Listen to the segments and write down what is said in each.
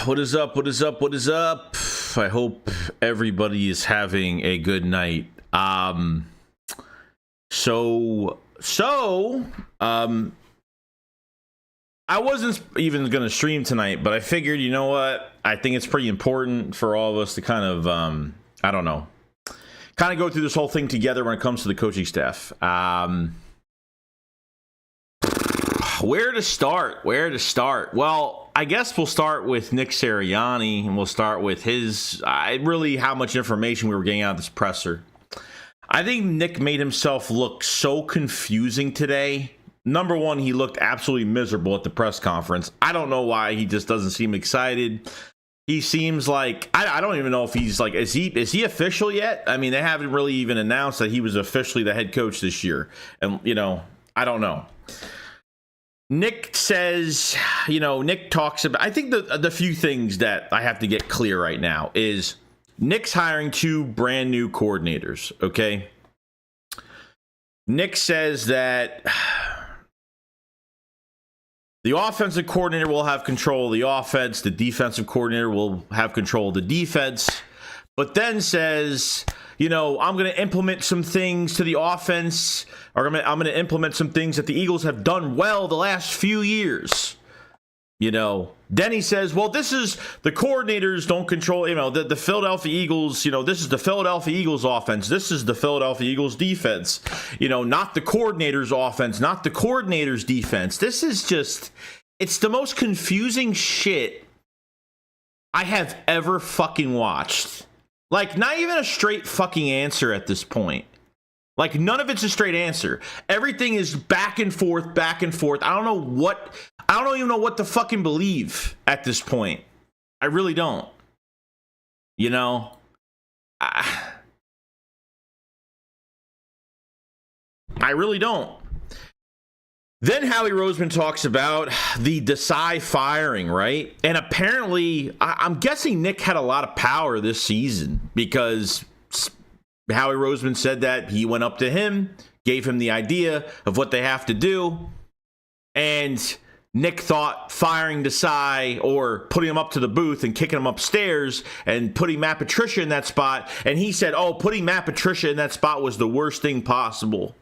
What is up? What is up? What is up? I hope everybody is having a good night. So I wasn't even going to stream tonight, but I figured, you know what? I think it's pretty important for all of us to kind of, I don't know, kind of go through this whole thing together when it comes to the coaching staff. Where to start? Well, I guess we'll start with Nick Sirianni, and we'll start with his, really how much information we were getting out of this presser. I think Nick made himself look so confusing today. Number one, he looked absolutely miserable at the press conference. I don't know why. He just doesn't seem excited. He seems like, I don't even know if he's like, is he official yet? I mean, they haven't really even announced that he was officially the head coach this year. And, you know, I don't know. Nick says, you know, Nick talks about, I think the few things that I have to get clear right now is Nick's hiring 2 brand new coordinators, okay? Nick says that the offensive coordinator will have control of the offense, the defensive coordinator will have control of the defense, but then says, you know, I'm going to implement some things to the offense, or I'm going to implement some things that the Eagles have done well the last few years. You know, then he says, well, this is the coordinators don't control, you know, the Philadelphia Eagles, you know, this is the Philadelphia Eagles offense. This is the Philadelphia Eagles defense, you know, not the coordinator's offense, not the coordinator's defense. This is just, it's the most confusing shit I have ever fucking watched. Like, not even a straight fucking answer at this point. Like, none of it's a straight answer. Everything is back and forth, back and forth. I don't even know what to fucking believe at this point. I really don't. You know? I really don't. Then Howie Roseman talks about the Desai firing, right? And apparently, I'm guessing Nick had a lot of power this season because Howie Roseman said that he went up to him, gave him the idea of what they have to do, and Nick thought firing Desai or putting him up to the booth and kicking him upstairs and putting Matt Patricia in that spot, and he said, oh, putting Matt Patricia in that spot was the worst thing possible.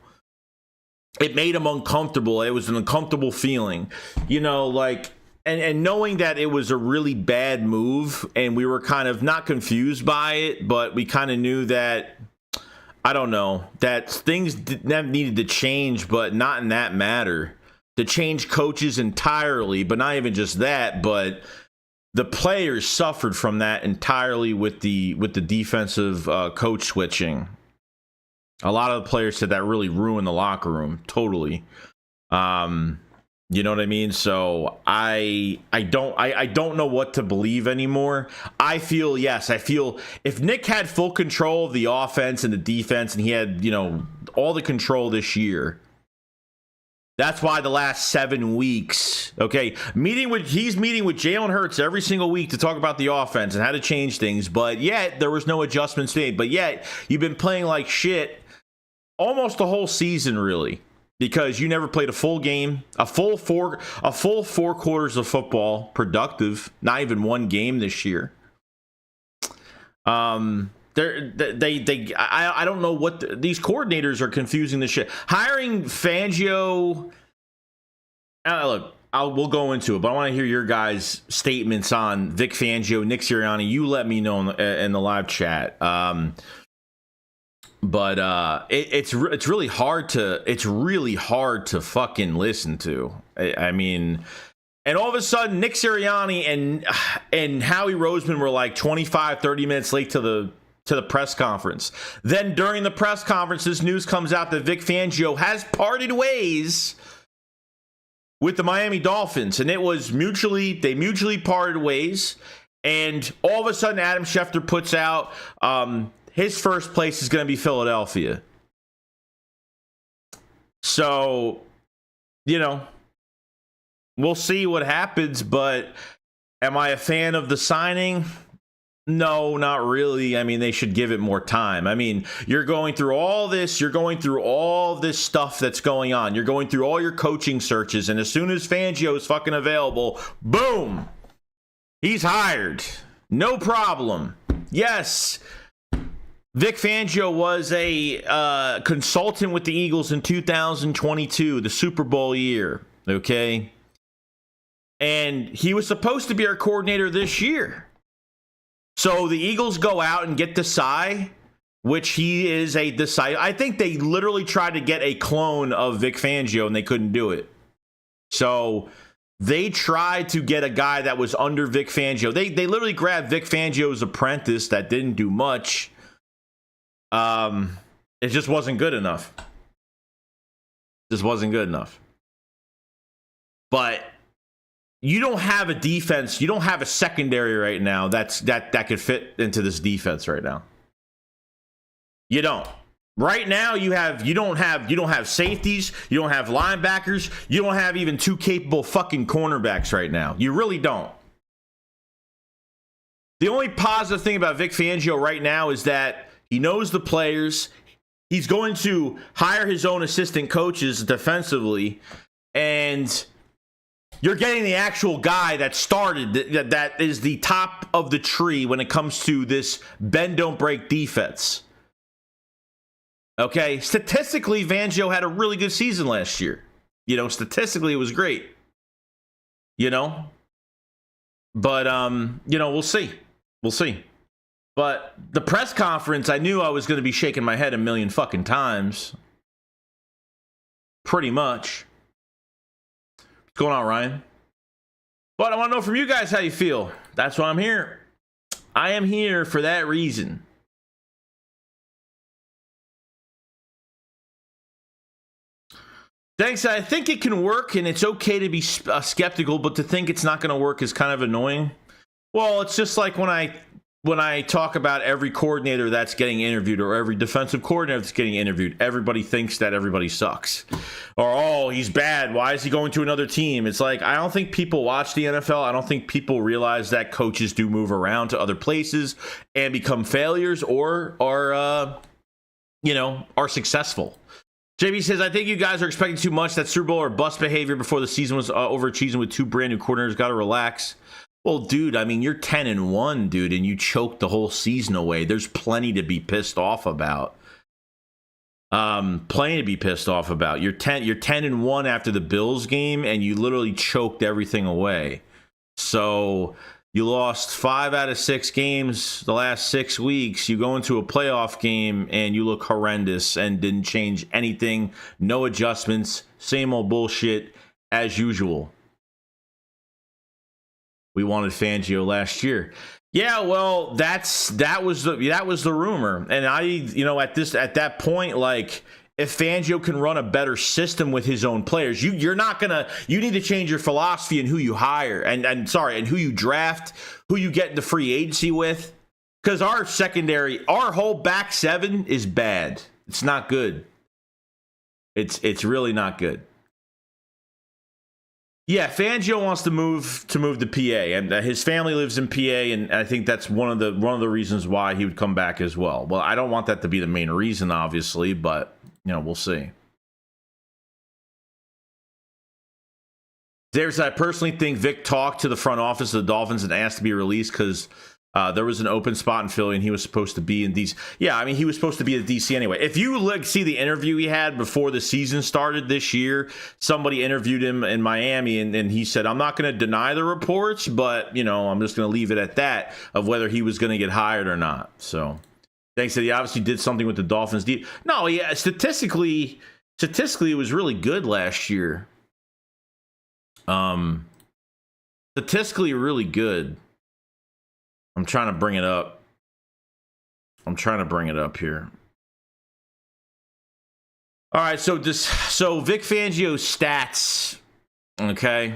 It made him uncomfortable. It was an uncomfortable feeling, you know, like, and knowing that it was a really bad move, and we were kind of not confused by it, but we kind of knew that, I don't know, that things needed to change, but not in that matter. To change coaches entirely, but not even just that, but the players suffered from that entirely with the defensive coach switching. A lot of the players said that really ruined the locker room, totally. You know what I mean? So I don't know what to believe anymore. I feel if Nick had full control of the offense and the defense, and he had, you know, all the control this year, that's why the last 7 weeks, okay, he's meeting with Jalen Hurts every single week to talk about the offense and how to change things, but yet there was no adjustments made. But yet you've been playing like shit almost the whole season, really, because you never played a full game, a full four quarters of football, productive, not even one game this year. I don't know what these coordinators are confusing the shit. Hiring Fangio, look, we'll go into it, but I want to hear your guys' statements on Vic Fangio, Nick Sirianni. You let me know in the live chat. But it's really hard to fucking listen to. I mean, and all of a sudden Nick Sirianni and Howie Roseman were like 25, 30 minutes late to the press conference. Then during the press conference, this news comes out that Vic Fangio has parted ways with the Miami Dolphins, and they mutually parted ways. And all of a sudden, Adam Schefter puts out his first place is going to be Philadelphia. So, you know, we'll see what happens, but am I a fan of the signing? No, not really. I mean, they should give it more time. I mean, you're going through all this stuff that's going on. You're going through all your coaching searches, and as soon as Fangio is fucking available, boom, He's hired. No problem. Yes. Vic Fangio was a consultant with the Eagles in 2022, the Super Bowl year. Okay. And he was supposed to be our coordinator this year. So the Eagles go out and get Desai, which he is a Desai. I think they literally tried to get a clone of Vic Fangio and they couldn't do it. So they tried to get a guy that was under Vic Fangio. They literally grabbed Vic Fangio's apprentice that didn't do much. It just wasn't good enough. Just wasn't good enough. But you don't have a defense. You don't have a secondary right now that could fit into this defense right now. You don't. Right now, you don't have safeties, you don't have linebackers, you don't have even two capable fucking cornerbacks right now. You really don't. The only positive thing about Vic Fangio right now is that he knows the players. He's going to hire his own assistant coaches defensively, and you're getting the actual guy that started, that is the top of the tree when it comes to this bend don't break defense. Okay, statistically, Fangio had a really good season last year. You know, statistically, it was great. You know? But, you know, we'll see. We'll see. But the press conference, I knew I was going to be shaking my head a million fucking times. Pretty much. What's going on, Ryan? But I want to know from you guys how you feel. That's why I'm here. I am here for that reason. Thanks. I think it can work, and it's okay to be skeptical, but to think it's not going to work is kind of annoying. Well, it's just like when I talk about every coordinator that's getting interviewed or every defensive coordinator that's getting interviewed, everybody thinks that everybody sucks. Or, oh, he's bad. Why is he going to another team? It's like, I don't think people watch the NFL. I don't think people realize that coaches do move around to other places and become failures or are successful. JB says, I think you guys are expecting too much. That Super Bowl or bust behavior before the season was overachieving with two brand new coordinators. Got to relax. Well, dude, I mean, you're 10-1, dude, and you choked the whole season away. There's plenty to be pissed off about. Plenty to be pissed off about. You're 10-1 after the Bills game, and you literally choked everything away. So you lost 5 out of 6 games the last 6 weeks. You go into a playoff game, and you look horrendous and didn't change anything. No adjustments. Same old bullshit as usual. We wanted Fangio last year. Yeah, well, that was the rumor. And at that point, like, if Fangio can run a better system with his own players, you need to change your philosophy and who you hire and who you draft, who you get into free agency with. Because our whole back seven is bad. It's not good. It's really not good. Yeah, Fangio wants to move to PA, and his family lives in PA, and I think that's one of the reasons why he would come back as well. Well, I don't want that to be the main reason, obviously, but we'll see. I personally think Vic talked to the front office of the Dolphins and asked to be released because there was an open spot in Philly, and he was supposed to be in DC. Yeah, I mean, he was supposed to be at DC anyway. If you see the interview he had before the season started this year, somebody interviewed him in Miami, and he said, I'm not going to deny the reports, but, I'm just going to leave it at that of whether he was going to get hired or not. So, thanks that he obviously did something with the Dolphins. No, yeah, statistically, it was really good last year. Statistically, really good. I'm trying to bring it up. Here. All right, so Vic Fangio's stats, okay?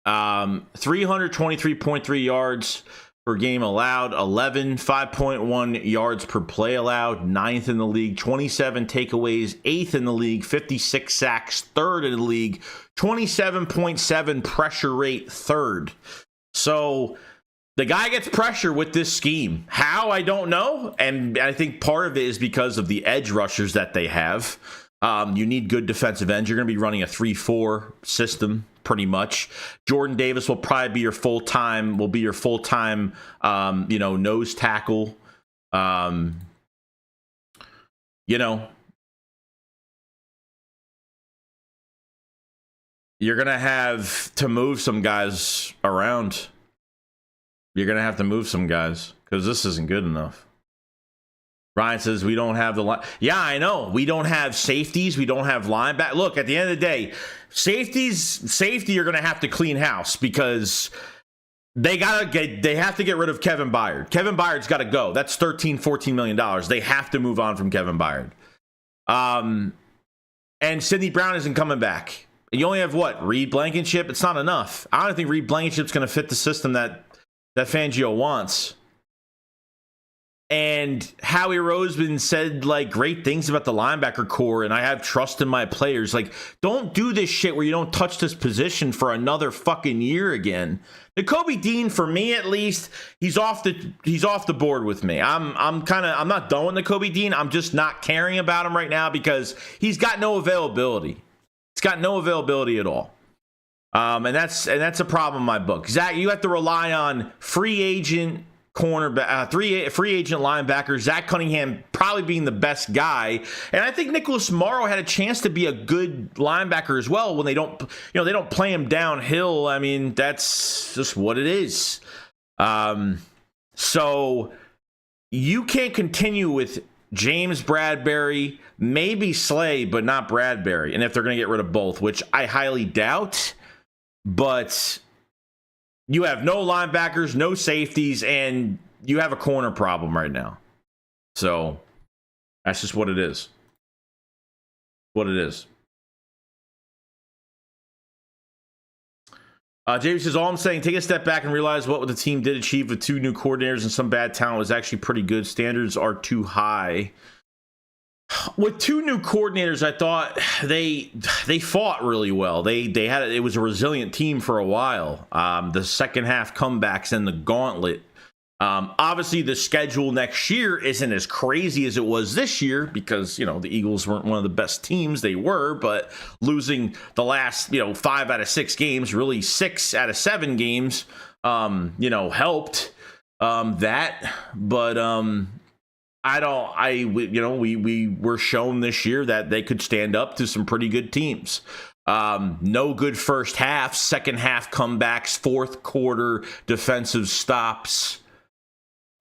323.3 yards per game allowed, 5.1 yards per play allowed, 9th in the league, 27 takeaways, 8th in the league, 56 sacks, 3rd in the league, 27.7 pressure rate, 3rd. So the guy gets pressure with this scheme. How? I don't know. And I think part of it is because of the edge rushers that they have. You need good defensive ends. You're going to be running a 3-4 system pretty much. Jordan Davis will probably be your full-time, nose tackle. You're going to have to move some guys around. You're going to have to move some guys because this isn't good enough. Ryan says we don't have the line. Yeah, I know. We don't have safeties. We don't have linebackers. Look, at the end of the day, safety are going to have to clean house because they have to get rid of Kevin Byard. Kevin Byard's got to go. That's $13-14 million. They have to move on from Kevin Byard. And Sidney Brown isn't coming back. You only have Reed Blankenship? It's not enough. I don't think Reed Blankenship's going to fit the system that Fangio wants. And Howie Roseman said great things about the linebacker core, and I have trust in my players. Don't do this shit where you don't touch this position for another fucking year again. Nakobe Dean, for me at least, he's off the board with me. I'm not done with Nakobe Dean. I'm just not caring about him right now because he's got no availability. He's got no availability at all. And that's a problem in my book. Zach, you have to rely on free agent free agent linebacker Zach Cunningham probably being the best guy, and I think Nicholas Morrow had a chance to be a good linebacker as well when they don't play him downhill. I mean, that's just what it is. So you can't continue with James Bradbury, maybe Slay, but not Bradbury. And if they're going to get rid of both, which I highly doubt, but you have no linebackers, no safeties, and you have a corner problem right now. So that's just what it is. James says, all I'm saying, take a step back and realize what the team did achieve with 2 new coordinators and some bad talent was actually pretty good. Standards are too high. With 2 new coordinators, I thought they fought really well. It was a resilient team for a while. The second half comebacks and the gauntlet. Obviously, the schedule next year isn't as crazy as it was this year because the Eagles weren't one of the best teams. They were, but losing the last 5 out of 6 games, really 6 out of 7 games, helped that. But we were shown this year that they could stand up to some pretty good teams. No good first half, second half comebacks, fourth quarter defensive stops.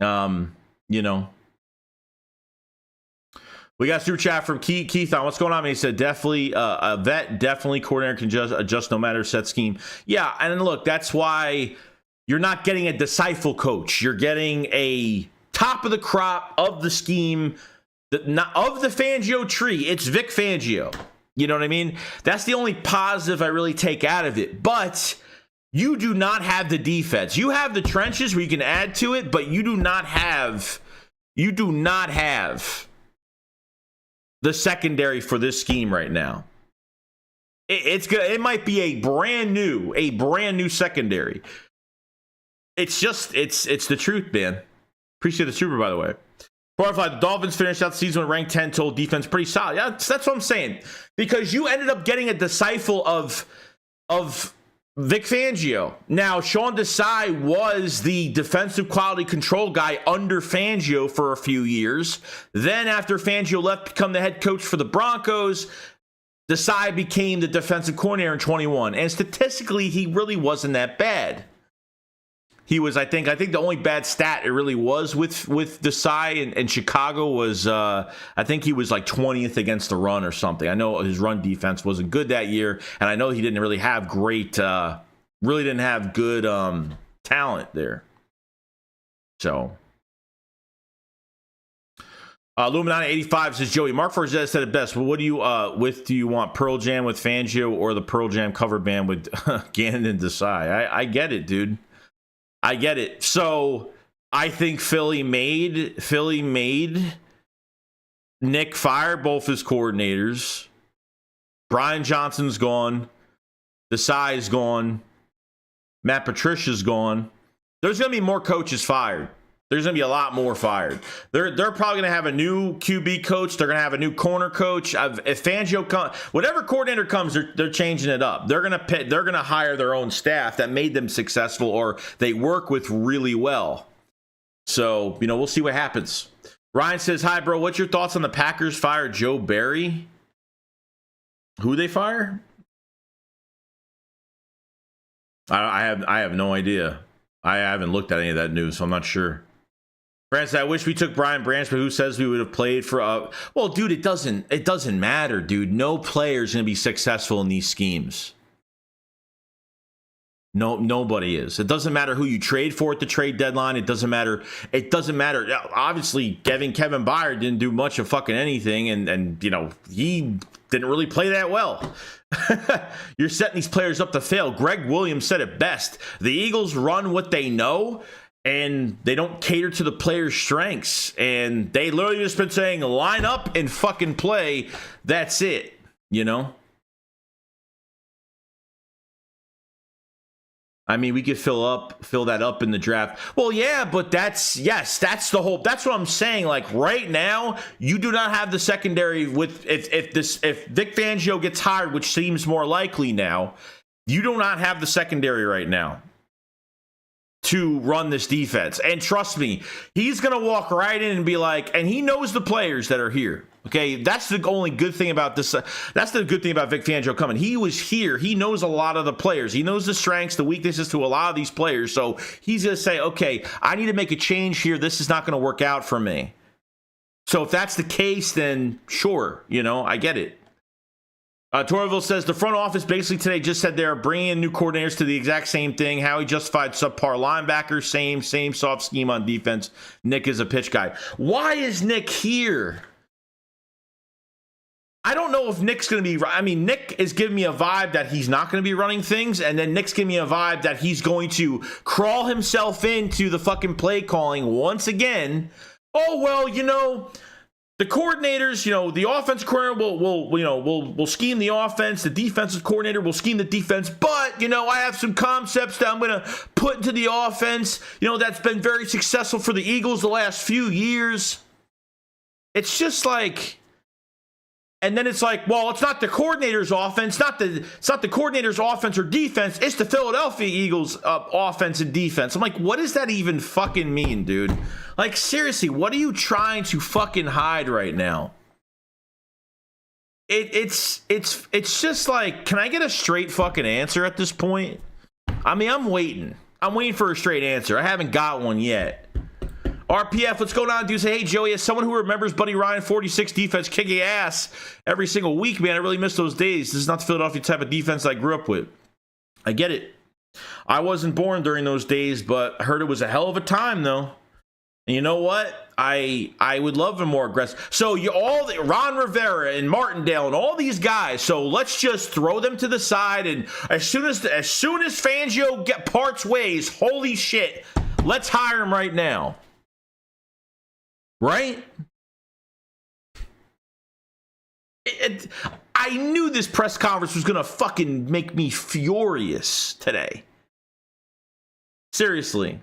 We got a super chat from Keith on what's going on. He said, definitely a vet, definitely coordinator can adjust no matter set scheme. Yeah, and look, that's why you're not getting a disciple coach. You're getting a top of the crop of the scheme, of the Fangio tree. It's Vic Fangio. You know what I mean? That's the only positive I really take out of it. But you do not have the defense. You have the trenches where you can add to it, but you do not have the secondary for this scheme right now. It's good. It might be a brand new secondary. It's the truth, man. Appreciate the super, by the way. The Dolphins finished out the season with ranked 10 total defense, pretty solid. Yeah, that's what I'm saying. Because you ended up getting a disciple of Vic Fangio. Now, Sean Desai was the defensive quality control guy under Fangio for a few years. Then after Fangio left to become the head coach for the Broncos, Desai became the defensive coordinator in 21. And statistically, he really wasn't that bad. He was, I think the only bad stat it really was with Desai in Chicago was, I think he was 20th against the run or something. I know his run defense wasn't good that year, and I know he didn't really have good talent there. So, Illuminati 85 says, Joey, Mark Forzetta said it best. Well, what do you want, Pearl Jam with Fangio or the Pearl Jam cover band with Ganon and Desai? I get it, dude. I get it. So I think Philly made Nick fire both his coordinators. Brian Johnson's gone. Desai's gone. Matt Patricia's gone. There's going to be more coaches fired. There's going to be a lot more fired. They're probably going to have a new QB coach. They're going to have a new corner coach. If Fangio comes, whatever coordinator comes, they're changing it up. They're going to hire their own staff that made them successful or they work with really well. So, we'll see what happens. Ryan says, hi, bro. What's your thoughts on the Packers fire Joe Barry? Who they fire? I have no idea. I haven't looked at any of that news, so I'm not sure. Brance, I wish we took Brian Branch, but who says we would have played for well, dude, it doesn't matter, dude. No player is going to be successful in these schemes. No, nobody is. It doesn't matter who you trade for at the trade deadline. It doesn't matter. Obviously, Kevin Byard didn't do much of fucking anything, and he didn't really play that well. You're setting these players up to fail. Greg Williams said it best. The Eagles run what they know, and they don't cater to the players' strengths. And they literally just been saying, line up and fucking play. That's it, I mean, we could fill that up in the draft. Well, yeah, but that's what I'm saying. Like right now, you do not have the secondary with if Vic Fangio gets hired, which seems more likely now, you do not have the secondary right now to run this defense. And trust me, he's going to walk right in and be like, and he knows the players that are here. Okay, that's the only good thing about this. That's the good thing about Vic Fangio coming. He was here. He knows a lot of the players. He knows the strengths, the weaknesses to a lot of these players. So he's going to say, okay, I need to make a change here. This is not going to work out for me. So if that's the case, then sure, I get it. Torville says the front office basically today just said they're bringing in new coordinators to the exact same thing. Howie justified subpar linebackers, same soft scheme on defense. Nick is a pitch guy. Why is Nick here? I don't know if Nick's going to be... I mean, Nick is giving me a vibe that he's not going to be running things, and then Nick's giving me a vibe that he's going to crawl himself into the fucking play calling once again. Oh, well, the coordinators, the offensive coordinator will scheme the offense. The defensive coordinator will scheme the defense. But, I have some concepts that I'm going to put into the offense, that's been very successful for the Eagles the last few years. It's just like... And then it's like, well, it's not the coordinator's offense, it's not the coordinator's offense or defense, it's the Philadelphia Eagles offense and defense. I'm like, what does that even fucking mean, dude? Like, seriously, what are you trying to fucking hide right now? It's just like, can I get a straight fucking answer at this point? I mean, I'm waiting for a straight answer. I haven't got one yet. RPF, let's go down and say, hey, Joey, as someone who remembers Buddy Ryan 46 defense kicking ass every single week, man, I really miss those days. This is not the Philadelphia type of defense I grew up with. I get it. I wasn't born during those days, but I heard it was a hell of a time, though. And you know what? I would love them more aggressive. So Ron Rivera and Martindale and all these guys, so let's just throw them to the side, and as soon as Fangio parts ways, holy shit, let's hire him right now. Right? I knew this press conference was going to fucking make me furious today. Seriously.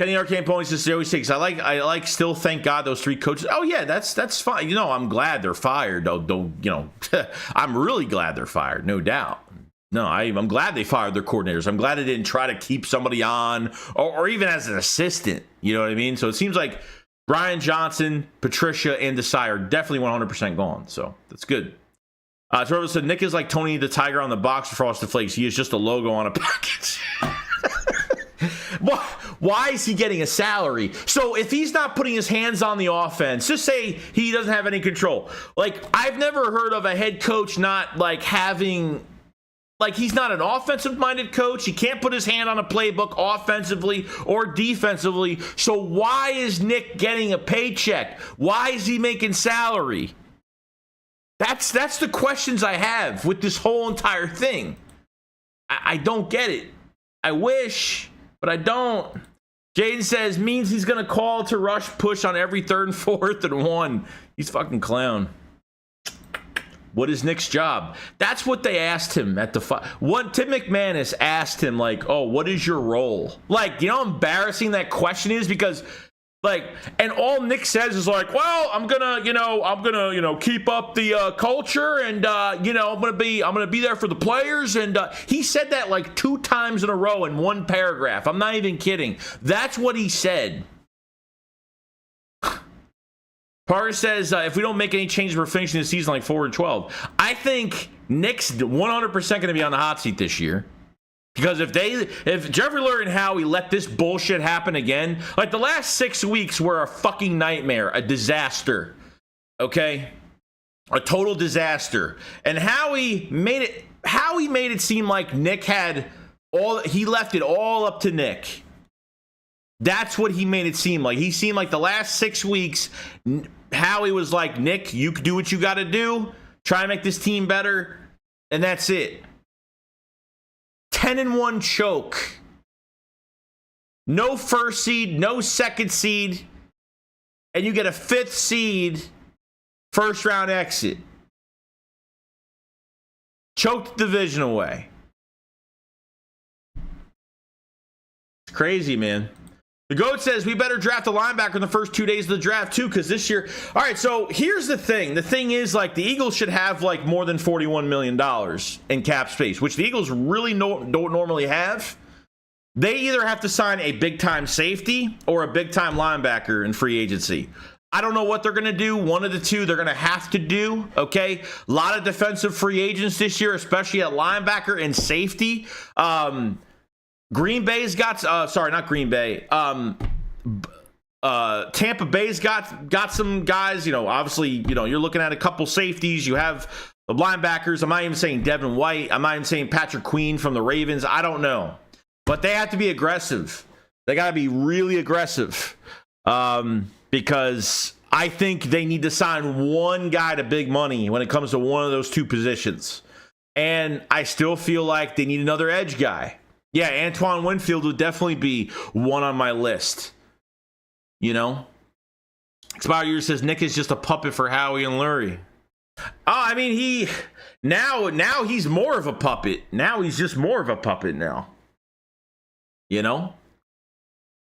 Kenny Arcane Pony says 06. I like still thank God those three coaches. Oh yeah, that's fine. I'm glad they're fired. I'm really glad they're fired, no doubt. No, I'm glad they fired their coordinators. I'm glad they didn't try to keep somebody on or even as an assistant. You know what I mean? So it seems like Brian Johnson, Patricia, and Desai are definitely 100% gone. So that's good. Trevor said, Nick is like Tony the Tiger on the box for Frosted Flakes. He is just a logo on a package. Why is he getting a salary? So if he's not putting his hands on the offense, just say he doesn't have any control. Like, I've never heard of a head coach not like having... Like, he's not an offensive-minded coach. He can't put his hand on a playbook offensively or defensively. So why is Nick getting a paycheck? Why is he making salary? That's the questions I have with this whole entire thing. I don't get it. I wish, but I don't. Jaden says, means he's going to call to rush push on every 3rd and 4th and 1. He's fucking clown. What is Nick's job? That's what they asked him at the what Tim McManus asked him, like, oh, what is your role? Like, you know how embarrassing that question is? Because like, and all Nick says is like, well, I'm gonna keep up the culture, and I'm gonna be there for the players. And he said that like 2 times in a row in one paragraph. I'm not even kidding. That's what he said. Parker says, if we don't make any changes, we're finishing the season like 4-12. I think Nick's 100% going to be on the hot seat this year. Because if Jeffrey Lurie and Howie let this bullshit happen again, like the last 6 weeks were a fucking nightmare, a disaster. Okay? A total disaster. And Howie made it seem like Nick he left it all up to Nick. That's what he made it seem like. He seemed like the last 6 weeks, Howie was like, Nick, you do what you got to do. Try and make this team better. And that's it. 10-1 choke. No first seed, no second seed. And you get a 5th seed, first round exit. Choked the division away. It's crazy, man. The GOAT says we better draft a linebacker in the first 2 days of the draft too, because this year. All right, so here's the thing. The thing is, like, the Eagles should have like more than $41 million in cap space, which the Eagles really don't normally have. They either have to sign a big time safety or a big time linebacker in free agency. I don't know what they're going to do. One of the two they're going to have to do. Okay, a lot of defensive free agents this year, especially at linebacker and safety. Green Bay's got not Green Bay. Tampa Bay's got some guys. Obviously, you're looking at a couple safeties. You have the linebackers. I'm not even saying Devin White. I'm not even saying Patrick Queen from the Ravens. I don't know, but they have to be aggressive. They got to be really aggressive because I think they need to sign one guy to big money when it comes to one of those two positions, and I still feel like they need another edge guy. Yeah, Antoine Winfield would definitely be one on my list. Expired Year says Nick is just a puppet for Howie and Lurie. Oh, I mean, now he's more of a puppet. Now he's just more of a puppet now.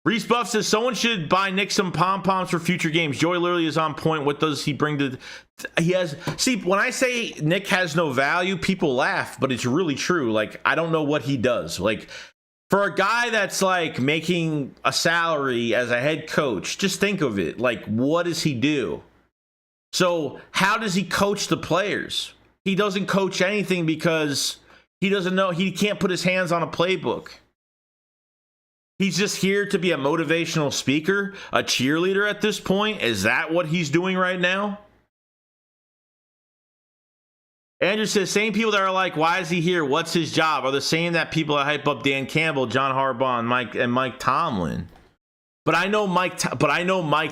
Reese Buff says someone should buy Nick some pom-poms for future games. Joey literally is on point. What does he bring to... See, when I say Nick has no value, people laugh, but it's really true. Like, I don't know what he does. Like, for a guy that's like making a salary as a head coach, just think of it. Like, what does he do? So how does he coach the players? He doesn't coach anything because he doesn't know. He can't put his hands on a playbook. He's just here to be a motivational speaker, a cheerleader at this point. Is that what he's doing right now? Andrew says, same people that are like, why is he here? What's his job? Are the same that people that hype up Dan Campbell, John Harbaugh, and Mike Tomlin. But I know Mike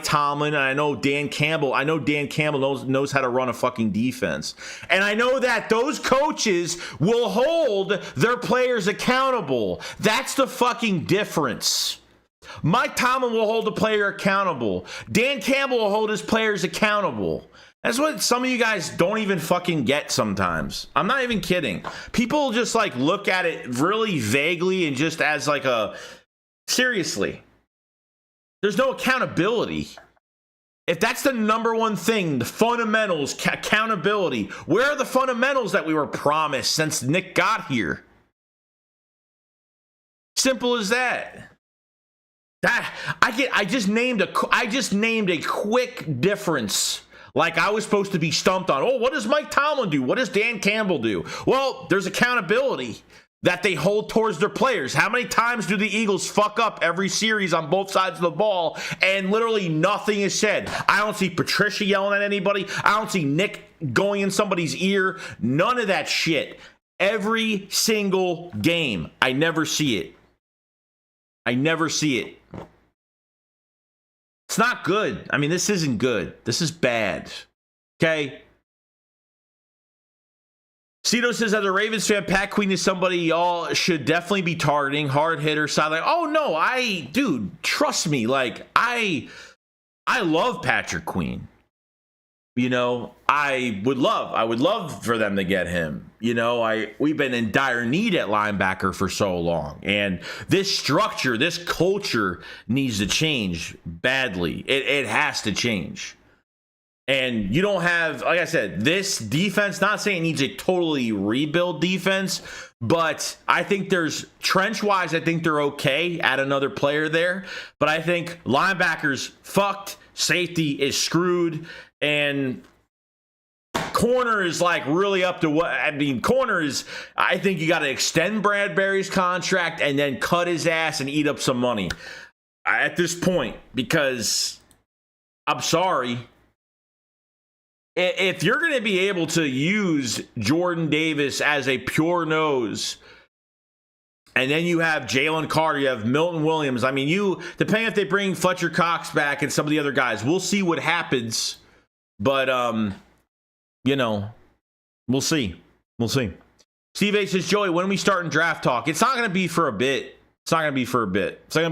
Tomlin, and I know Dan Campbell. I know Dan Campbell knows how to run a fucking defense. And I know that those coaches will hold their players accountable. That's the fucking difference. Mike Tomlin will hold the player accountable. Dan Campbell will hold his players accountable. That's what some of you guys don't even fucking get sometimes. I'm not even kidding. People just like look at it really vaguely and just as like seriously. There's no accountability. If that's the number one thing, the fundamentals, accountability, where are the fundamentals that we were promised since Nick got here? Simple as that. I just named a quick difference. Like I was supposed to be stumped on. Oh, what does Mike Tomlin do? What does Dan Campbell do? Well, there's accountability that they hold towards their players. How many times do the Eagles fuck up every series on both sides of the ball and literally nothing is said? I don't see Patricia yelling at anybody. I don't see Nick going in somebody's ear. None of that shit. Every single game. I never see it. I never see it. It's not good. I mean, this isn't good. This is bad. Okay? Cito says, as a Ravens fan, Pat Queen is somebody y'all should definitely be targeting. Hard hitter, sideline. Oh, no. Dude, trust me. Like, I love Patrick Queen. I would love for them to get him. We've been in dire need at linebacker for so long, and this structure, this culture needs to change badly. It has to change. And you don't have, like I said, this defense, not saying it needs a totally rebuild defense, but I think there's trench-wise, I think they're okay. Add another player there. But I think linebackers fucked, safety is screwed, and corner is like really up to what corner is. I think you got to extend Bradbury's contract and then cut his ass and eat up some money at this point, because I'm sorry, if you're going to be able to use Jordan Davis as a pure nose, and then you have Jalen Carter, you have Milton Williams, depending if they bring Fletcher Cox back and some of the other guys, we'll see what happens. But, we'll see. Steve A says, Joey, when are we starting draft talk? It's not going to be for a bit. It's not going to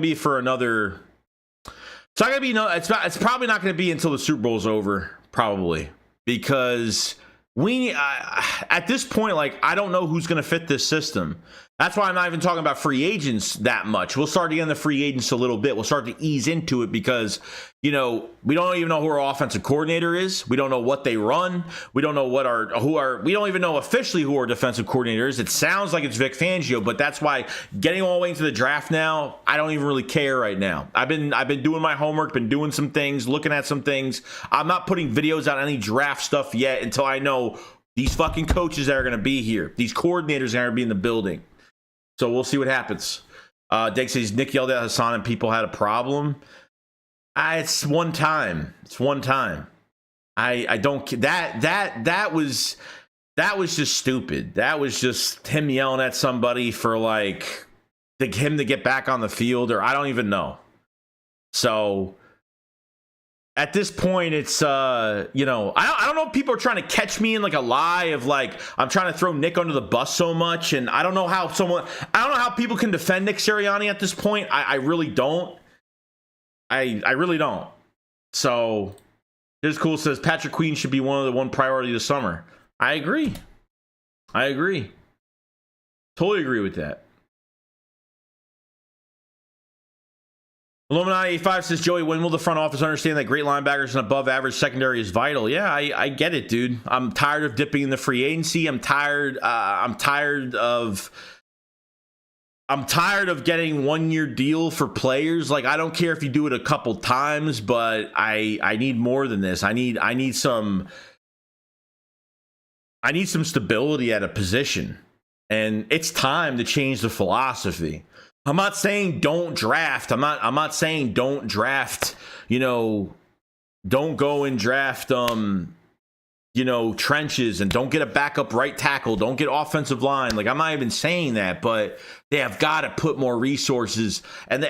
be for another. It's not going to be, it's probably not going to be until the Super Bowl is over, probably. Because at this point, I don't know who's going to fit this system. That's why I'm not even talking about free agents that much. We'll start to get into free agents a little bit. We'll start to ease into it because, we don't even know who our offensive coordinator is. We don't know what they run. We don't know we don't even know officially who our defensive coordinator is. It sounds like it's Vic Fangio, but that's why getting all the way into the draft now, I don't even really care right now. I've been doing my homework, been doing some things, looking at some things. I'm not putting videos out any draft stuff yet until I know these fucking coaches that are going to be here. These coordinators are going to be in the building. So we'll see what happens. Deg says Nick yelled at Hassan and people had a problem. It's one time. I don't. That was just stupid. That was just him yelling at somebody for him to get back on the field, or I don't even know. So at this point, it's I don't know if people are trying to catch me in a lie of I'm trying to throw Nick under the bus so much, and I don't know how people can defend Nick Sirianni at this point. I really don't. I really don't. So this cool says Patrick Queen should be one priority this summer. I agree. Totally agree with that. Illuminati 85 says, Joey, when will the front office understand that great linebackers and above average secondary is vital? Yeah, I get it, dude. I'm tired of dipping in the free agency. I'm tired of getting 1 year deal for players. I don't care if you do it a couple times, but I need more than this. I need some stability at a position. And it's time to change the philosophy. I'm not saying don't draft. I'm not saying don't draft, don't go and draft trenches and don't get a backup right tackle, don't get offensive line. I'm not even saying that, but they have got to put more resources. And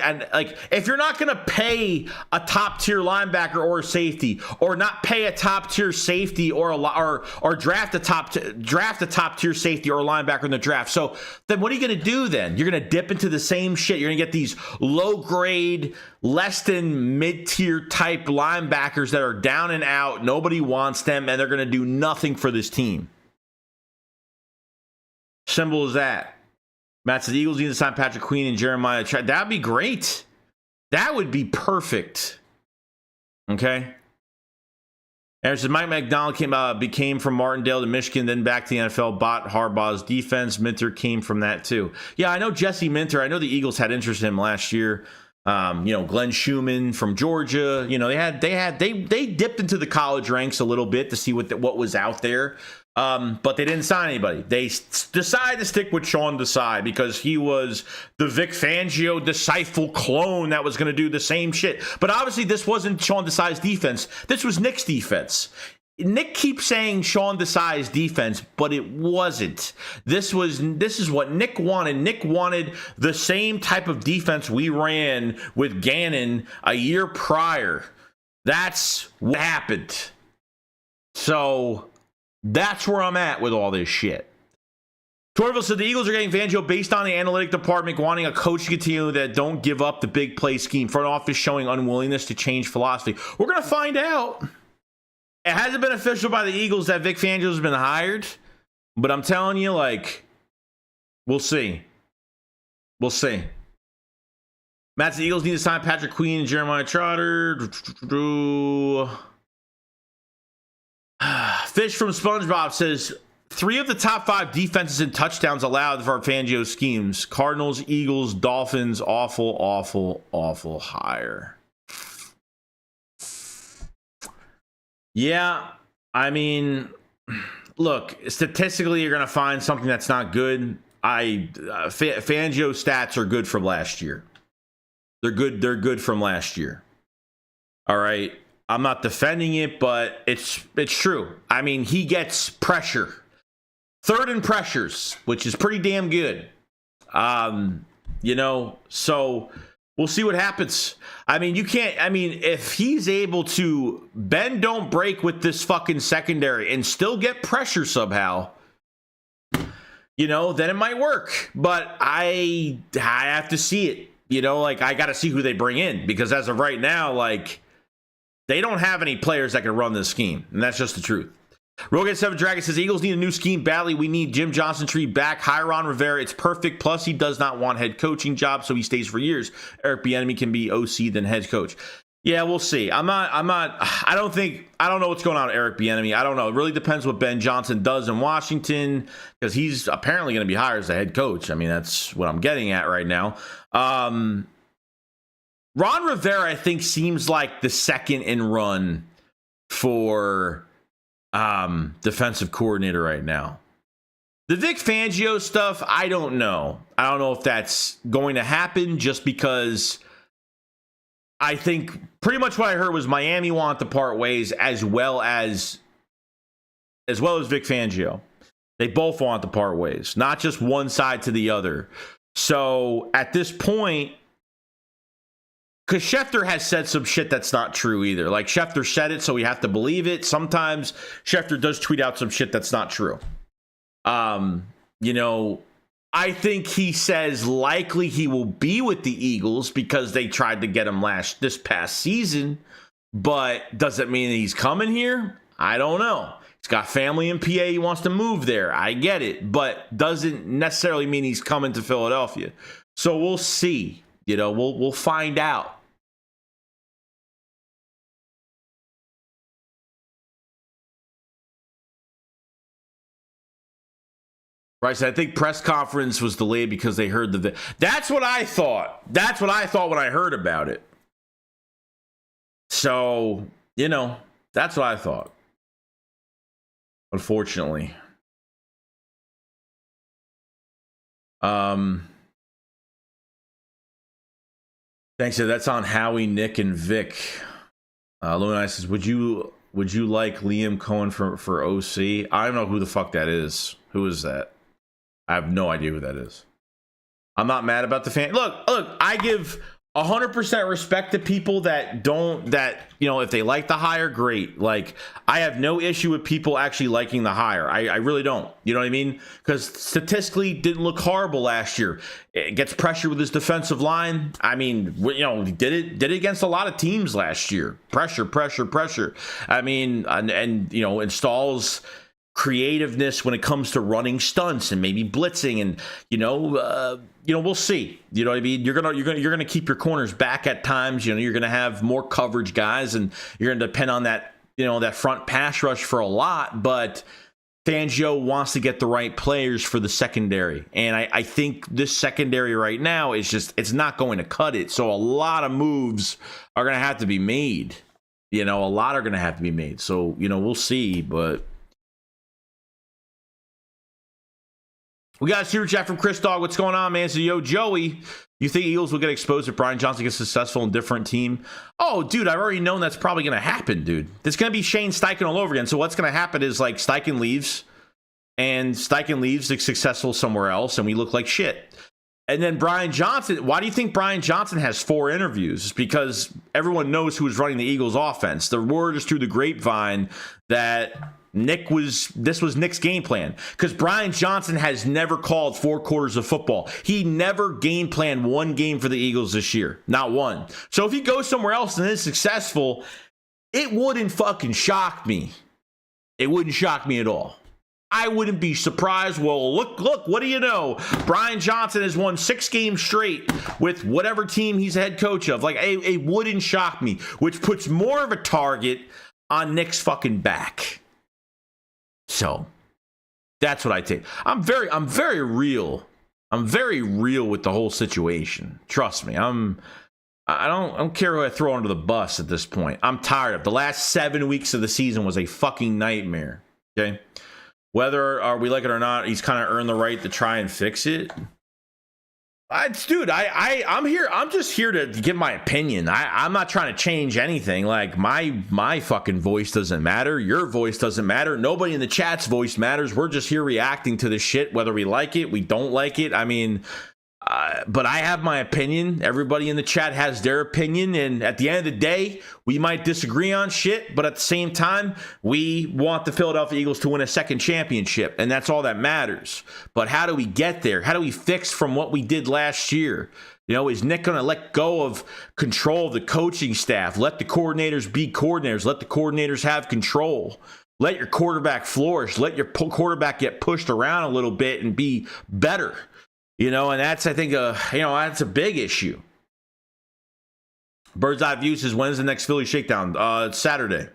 if you're not going to pay a top tier linebacker or a safety, or not pay a top tier safety or draft a top tier safety or a linebacker in the draft, so then what are you going to do then? You're going to dip into the same shit. You're going to get these low grade, less than mid tier type linebackers that are down and out. Nobody wants them, and they're going to do nothing for this team. Simple as that. Matt says the Eagles need to sign Patrick Queen and Jeremiah. That'd be great. That would be perfect. Okay. Aaron says Mike McDonald became from Martindale to Michigan, then back to the NFL, bought Harbaugh's defense. Minter came from that too. Yeah, I know Jesse Minter. I know the Eagles had interest in him last year. Glenn Schumann from Georgia. They dipped into the college ranks a little bit to see what was out there. But they didn't sign anybody. They decided to stick with Sean Desai because he was the Vic Fangio disciple clone that was going to do the same shit. But obviously this wasn't Sean Desai's defense. This was Nick's defense. Nick keeps saying Sean Desai's defense, but it wasn't. This is what Nick wanted. Nick wanted the same type of defense we ran with Ganon a year prior. That's what happened. So that's where I'm at with all this shit. Torville said the Eagles are getting Fangio based on the analytic department wanting a coach to continue that don't give up the big play scheme. Front office showing unwillingness to change philosophy. We're going to find out. It hasn't been official by the Eagles that Vic Fangio has been hired, but I'm telling you, like, we'll see. We'll see. Matt's the Eagles need to sign Patrick Queen and Jeremiah Trotter. Fish from SpongeBob says 3 of the top 5 defenses and touchdowns allowed for Fangio schemes. Cardinals, Eagles, Dolphins, awful hire. Yeah, I mean, look, statistically, you're going to find something that's not good. Fangio stats are good from last year. They're good from last year. All right. I'm not defending it, but it's true. I mean, he gets pressure. 3rd in pressures, which is pretty damn good. So we'll see what happens. I mean, if he's able to bend, don't break with this fucking secondary and still get pressure somehow, then it might work. But I have to see it. I got to see who they bring in, because as of right now, they don't have any players that can run this scheme. And that's just the truth. Rogan 7 Dragon says, Eagles need a new scheme badly. We need Jim Johnson Tree back. Hire Ron Rivera. It's perfect. Plus, he does not want head coaching job, so he stays for years. Eric Bieniemy can be OC then head coach. Yeah, we'll see. I don't know what's going on with Eric Bieniemy. I don't know. It really depends what Ben Johnson does in Washington, because he's apparently going to be hired as the head coach. I mean, that's what I'm getting at right now. Ron Rivera, I think, seems like the second in run for defensive coordinator right now. The Vic Fangio stuff, I don't know. I don't know if that's going to happen, just because I think pretty much what I heard was Miami want to part ways, as well as Vic Fangio. They both want to part ways, not just one side to the other. So at this point, because Schefter has said some shit that's not true either. Like, Schefter said it, so we have to believe it. Sometimes Schefter does tweet out some shit that's not true. I think he says likely he will be with the Eagles because they tried to get him this past season. But does it mean he's coming here? I don't know. He's got family in PA. He wants to move there. I get it. But doesn't necessarily mean he's coming to Philadelphia. So we'll see. We'll find out. Bryce, I think press conference was delayed because they heard that's what I thought. That's what I thought when I heard about it. So, that's what I thought. Unfortunately. Thanks. That's on Howie, Nick, and Vic. Luna says, would you like Liam Cohen for OC? I don't know who the fuck that is. Who is that? I have no idea who that is. I'm not mad about the fan. Look, I give 100% respect to people that if they like the hire, great. Like, I have no issue with people actually liking the hire. I really don't. You know what I mean? Because statistically, didn't look horrible last year. It gets pressure with his defensive line. I mean, he did it against a lot of teams last year. Pressure. I mean, and installs creativeness when it comes to running stunts and maybe blitzing, and we'll see. You know what I mean? You're gonna keep your corners back at times. You're gonna have more coverage guys, and you're gonna depend on that that front pass rush for a lot. But Fangio wants to get the right players for the secondary, and I think this secondary right now is it's not going to cut it. So a lot of moves are gonna have to be made. A lot are gonna have to be made. So we'll see, but. We got a super chat from Chris Dog. What's going on, man? So, yo, Joey, you think Eagles will get exposed if Brian Johnson gets successful in a different team? Oh, dude, I've already known that's probably going to happen, dude. It's going to be Shane Steichen all over again. So what's going to happen is, Steichen leaves, and Steichen leaves is successful somewhere else, and we look like shit. And then Brian Johnson, why do you think Brian Johnson has 4 interviews? It's because everyone knows who is running the Eagles offense. The word is through the grapevine that this was Nick's game plan, because Brian Johnson has never called 4 quarters of football. He never game planned one game for the Eagles this year. Not one. So if he goes somewhere else and is successful, it wouldn't fucking shock me. It wouldn't shock me at all. I wouldn't be surprised. Well, look, what do you know? Brian Johnson has won 6 games straight with whatever team he's a head coach of. Like, it wouldn't shock me, which puts more of a target on Nick's fucking back. So that's what I take. I'm very real. I'm very real with the whole situation. Trust me. I don't care who I throw under the bus at this point. I'm tired of the last 7 weeks of the season was a fucking nightmare. Okay. Whether we like it or not, he's kind of earned the right to try and fix it. Dude, I'm here. I'm just here to give my opinion. I'm not trying to change anything. Like, my fucking voice doesn't matter. Your voice doesn't matter. Nobody in the chat's voice matters. We're just here reacting to this shit, whether we like it, we don't like it. I mean, but I have my opinion. Everybody in the chat has their opinion. And at the end of the day, we might disagree on shit, but at the same time, we want the Philadelphia Eagles to win a second championship. And that's all that matters. But how do we get there? How do we fix from what we did last year? You know, is Nick going to let go of control of the coaching staff? Let the coordinators be coordinators. Let the coordinators have control. Let your quarterback flourish. Let your quarterback get pushed around a little bit and be better. You know, and that's, I think, that's a big issue. Bird's Eye View says, when's the next Philly Shakedown? It's Saturday.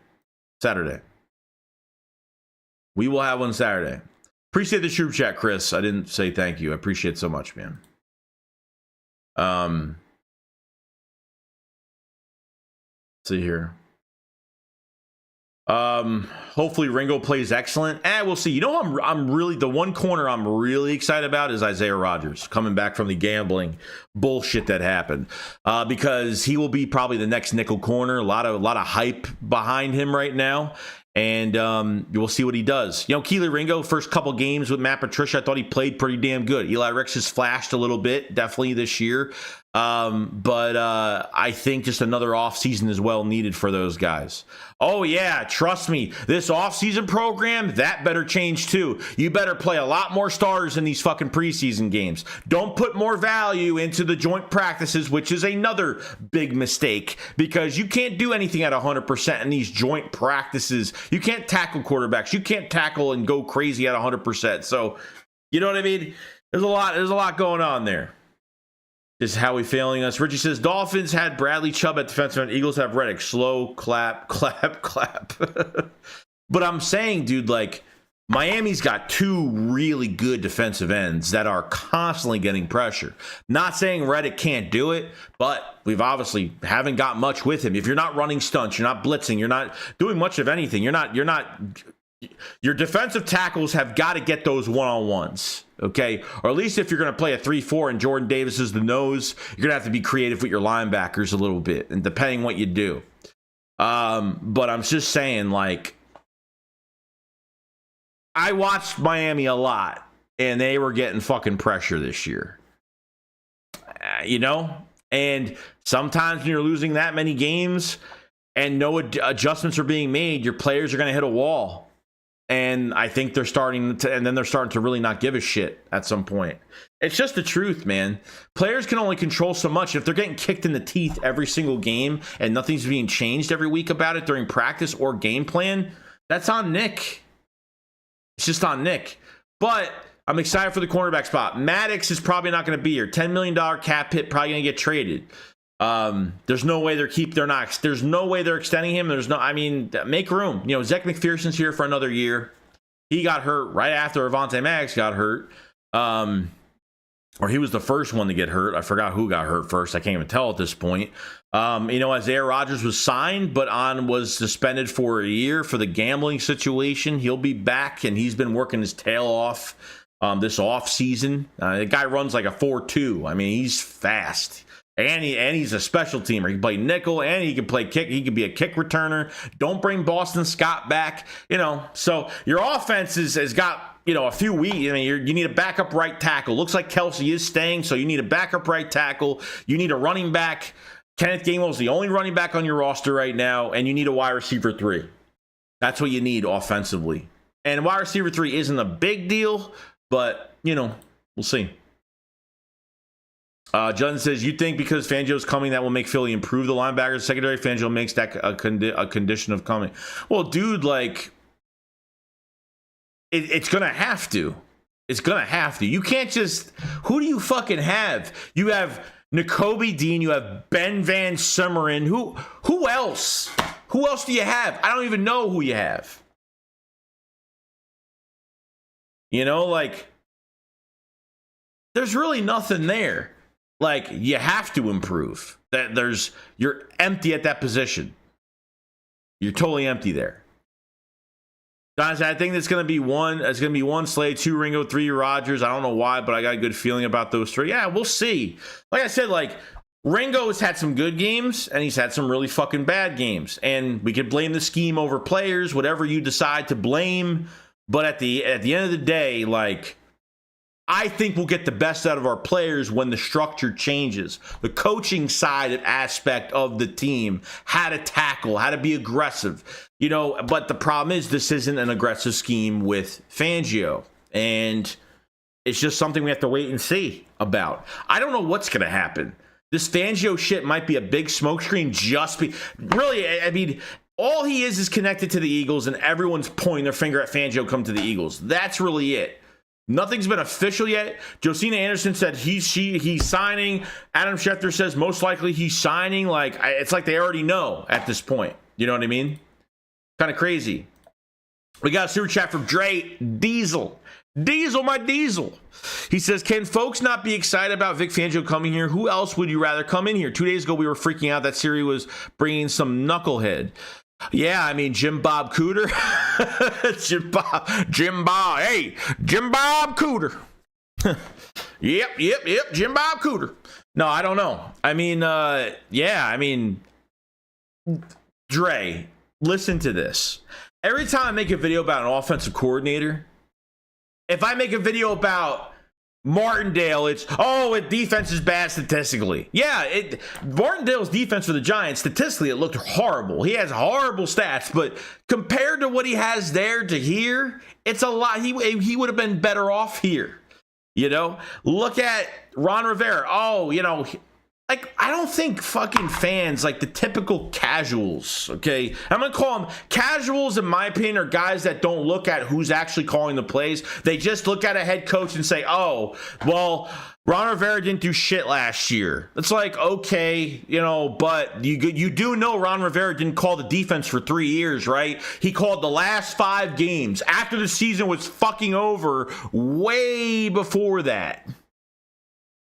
We will have one Saturday. Appreciate the troop chat, Chris. I didn't say thank you. I appreciate it so much, man. Let's see here. Hopefully Ringo plays excellent. We'll see. You know, I'm really, the one corner I'm really excited about is Isaiah Rodgers coming back from the gambling bullshit that happened, because he will be probably the next nickel corner. A lot of hype behind him right now. And we'll see what he does. You know, Keely Ringo, first couple games with Matt Patricia, I thought he played pretty damn good. Eli Ricks has flashed a little bit, definitely this year. But I think just another offseason is well needed for those guys. Oh, yeah, trust me. This offseason program, that better change too. You better play a lot more starters in these fucking preseason games. Don't put more value into the joint practices, which is another big mistake, because you can't do anything at 100% in these joint practices. You can't tackle quarterbacks. You can't tackle and go crazy at 100%. So, you know what I mean? There's a lot going on there. Is Howie failing us? Richie says, Dolphins had Bradley Chubb at defensive end. Eagles have Reddick. Slow, clap, clap, clap. But I'm saying, dude, like, Miami's got 2 really good defensive ends that are constantly getting pressure. Not saying Reddick can't do it, but we've obviously haven't got much with him. If you're not running stunts, you're not blitzing, you're not doing much of anything. Your defensive tackles have got to get those one-on-ones, okay? Or at least if you're going to play a 3-4 and Jordan Davis is the nose, you're going to have to be creative with your linebackers a little bit, and depending what you do. But I'm just saying, like, I watched Miami a lot, and they were getting fucking pressure this year. You know? And sometimes when you're losing that many games and no adjustments are being made, your players are going to hit a wall. And I think they're starting to really not give a shit at some point. It's just the truth, man. Players can only control so much. If they're getting kicked in the teeth every single game and nothing's being changed every week about it during practice or game plan, that's on Nick. It's just on Nick. But I'm excited for the cornerback spot. Maddox is probably not going to be here. $10 million cap hit, probably going to get traded. There's no way there's no way they're extending him. Make room. You know, Zach McPherson's here for another year. He got hurt right after Avonte Maddox got hurt. Or he was the first one to get hurt. I forgot who got hurt first. I can't even tell at this point. Isaiah Rodgers was signed, but was suspended for a year for the gambling situation. He'll be back, and he's been working his tail off this offseason. The guy runs like a 4.2. I mean, he's fast. And he's a special teamer. He can play nickel, and he can play kick. He can be a kick returner. Don't bring Boston Scott back. So your offense has got, a few weeks. I mean, you need a backup right tackle. Looks like Kelsey is staying, so you need a backup right tackle. You need a running back. Kenneth Gainwell is the only running back on your roster right now, and you need a wide receiver 3. That's what you need offensively. And wide receiver 3 isn't a big deal, but, we'll see. John says, you think because Fangio's coming that will make Philly improve the linebackers secondary? Fangio makes that a condition of coming. Well, dude, like, it's going to have to. It's going to have to. You can't just... Who do you fucking have? You have Nakobe Dean. You have Ben Van Sumeren. Who else? Who else do you have? I don't even know who you have. You know, like... There's really nothing there. Like, you have to improve. You're empty at that position. You're totally empty there. Guys, I think it's going to be one Slade, 2 Ringo, 3 Rodgers. I don't know why, but I got a good feeling about those 3. Yeah, we'll see. Like I said, like, Ringo has had some good games, and he's had some really fucking bad games. And we could blame the scheme over players, whatever you decide to blame. But at the end of the day, like... I think we'll get the best out of our players when the structure changes. The coaching side aspect of the team, how to tackle, how to be aggressive. You know, but the problem is this isn't an aggressive scheme with Fangio. And it's just something we have to wait and see about. I don't know what's going to happen. This Fangio shit might be a big smokescreen really, I mean, all he is connected to the Eagles and everyone's pointing their finger at Fangio come to the Eagles. That's really it. Nothing's been official yet. Josina Anderson said he's signing. Adam Schefter says most likely he's signing. Like, it's like they already know at this point. You know what I mean? Kind of crazy. We got a super chat from Dre Diesel. Diesel, my Diesel. He says, can folks not be excited about Vic Fangio coming here? Who else would you rather come in here? 2 days ago, we were freaking out that Siri was bringing some knucklehead. Yeah, I mean, Jim Bob Cooter. Jim Bob, hey, Jim Bob Cooter. Yep, Jim Bob Cooter. No, I don't know. I mean, yeah, I mean, Dre, listen to this. Every time I make a video about an offensive coordinator, if I make a video about Martindale, defense is bad statistically. Yeah, Martindale's defense for the Giants, statistically, it looked horrible. He has horrible stats, but compared to what he has there to here, it's a lot. He would have been better off here. You know, look at Ron Rivera. Like, I don't think fucking fans, like the typical casuals, okay? I'm going to call them casuals, in my opinion, are guys that don't look at who's actually calling the plays. They just look at a head coach and say, oh, well, Ron Rivera didn't do shit last year. It's like, okay, but you do know Ron Rivera didn't call the defense for 3 years, right? He called the last 5 games after the season was fucking over way before that.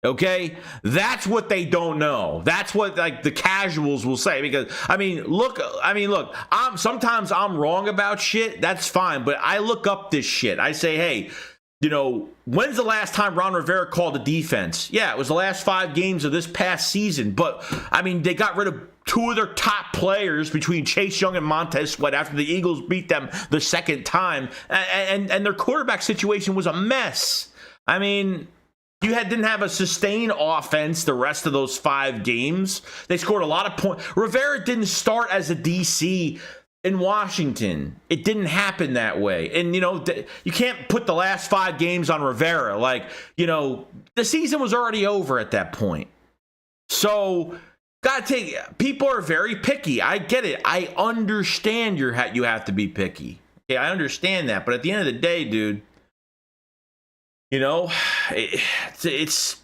Okay, that's what they don't know. That's what like the casuals will say. Because look, sometimes I'm wrong about shit. That's fine, but I look up this shit. I say, hey, when's the last time Ron Rivera called a defense? Yeah, it was the last 5 games of this past season. But they got rid of 2 of their top players between Chase Young and Montez Sweat after the Eagles beat them the second time, and their quarterback situation was a mess. You didn't have a sustained offense the rest of those 5 games. They scored a lot of points. Rivera didn't start as a DC in Washington. It didn't happen that way. And, you can't put the last 5 games on Rivera. Like, the season was already over at that point. So, people are very picky. I get it. I understand you have to be picky. Okay, I understand that. But at the end of the day, dude, it's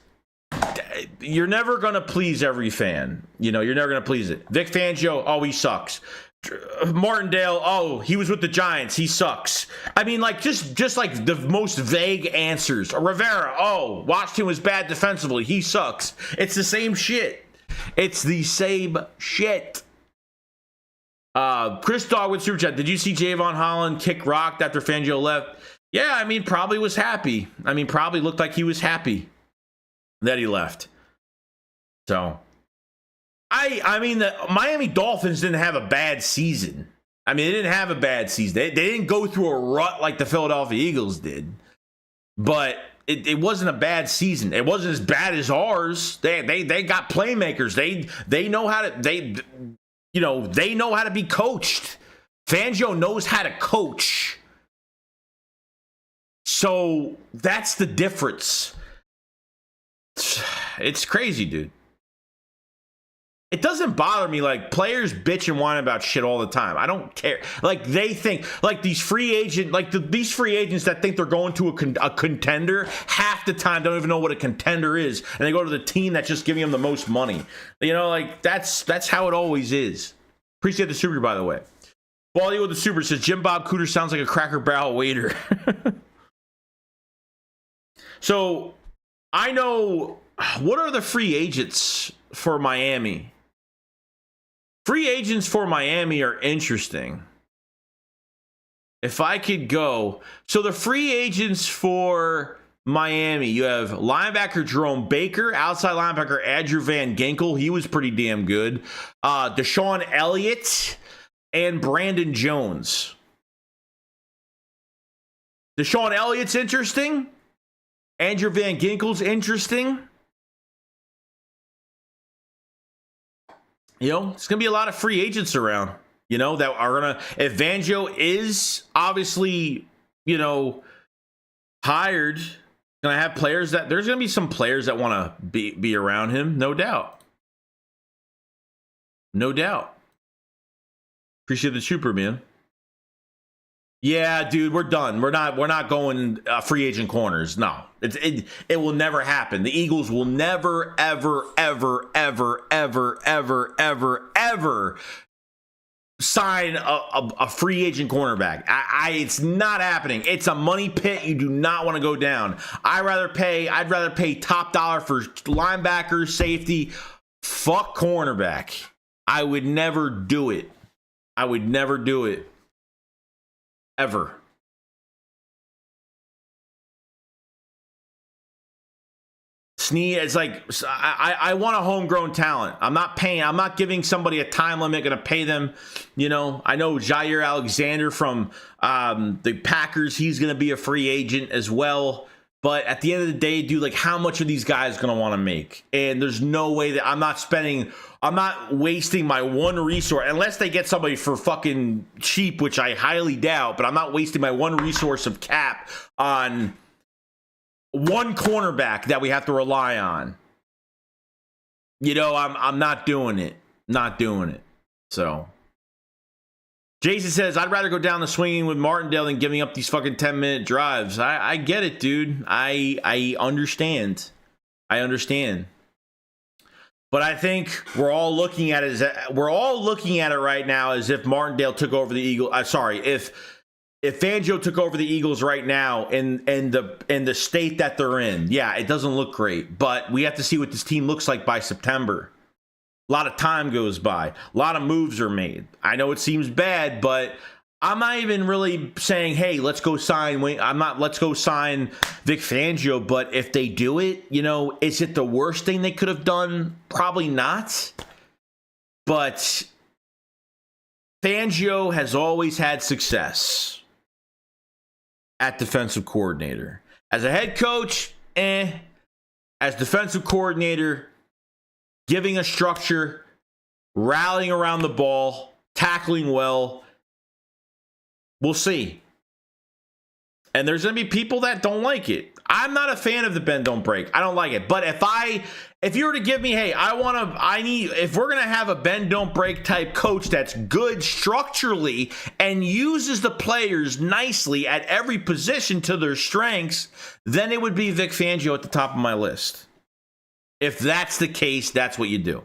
you're never going to please every fan. You're never going to please it. Vic Fangio, he sucks. Martindale, he was with the Giants. He sucks. Just like the most vague answers. Rivera, Washington was bad defensively. He sucks. It's the same shit. It's the same shit. Chris Dogwood Super Chat. Did you see Javon Holland kick rocked after Fangio left? Yeah, probably was happy. Probably looked like he was happy that he left. So, the Miami Dolphins didn't have a bad season. They didn't have a bad season. They didn't go through a rut like the Philadelphia Eagles did. But it wasn't a bad season. It wasn't as bad as ours. They got playmakers. They know how to they know how to be coached. Fangio knows how to coach. So that's the difference. It's crazy, dude. It doesn't bother me. Like, players bitch and whine about shit all the time. I don't care. Like, they think, like, these free agents that think they're going to a contender, half the time don't even know what a contender is, and they go to the team that's just giving them the most money. You know, like, that's how it always is. Appreciate the super, by the way. Baldy with the super says, Jim Bob Cooter sounds like a Cracker Barrel waiter. So, I know, what are the free agents for Miami? Free agents for Miami are interesting. If I could go. So the free agents for Miami, you have linebacker Jerome Baker, outside linebacker Andrew Van Ginkel. He was pretty damn good. Deshaun Elliott and Brandon Jones. Deshaun Elliott's interesting. Andrew Van Ginkel's interesting. You know, it's going to be a lot of free agents around, you know, that are going to, if Fangio is obviously, you know, hired, going to have players that, there's going to be some players that want to be around him, no doubt. No doubt. Appreciate the trooper, man. Yeah, dude, we're done. We're not going free agent corners. No, it will never happen. The Eagles will never, ever, ever, ever, ever, ever, ever, ever sign a free agent cornerback. It's not happening. It's a money pit. You do not want to go down. I'd rather pay top dollar for linebacker, safety. Fuck cornerback. I would never do it. I would never do it. Ever. It's like, I want a homegrown talent. I'm not giving somebody a time limit, going to pay them. You know, I know Jair Alexander from the Packers, he's going to be a free agent as well. But at the end of the day, dude, like, how much are these guys going to want to make? And there's no way that I'm not wasting my one resource, unless they get somebody for fucking cheap, which I highly doubt, but I'm not wasting my one resource of cap on one cornerback that we have to rely on. You know, I'm not doing it. Not doing it. So Jason says, I'd rather go down the swinging with Martindale than giving up these fucking 10-minute drives. I get it, dude. I understand. I understand. But I think we're all looking at it right now as if Martindale took over the Eagles. If Fangio took over the Eagles right now in the state that they're in. Yeah, it doesn't look great, but we have to see what this team looks like by September. A lot of time goes by. A lot of moves are made. I know it seems bad, but I'm not even really saying, hey, let's go sign Vic Fangio. But if they do it, you know, is it the worst thing they could have done? Probably not. But Fangio has always had success at defensive coordinator. As a head coach, As defensive coordinator, giving a structure, rallying around the ball, tackling well. We'll see. And there's going to be people that don't like it. I'm not a fan of the bend don't break. I don't like it. But if you were to give me, hey, if we're going to have a bend don't break type coach that's good structurally and uses the players nicely at every position to their strengths, then it would be Vic Fangio at the top of my list. If that's the case, that's what you do.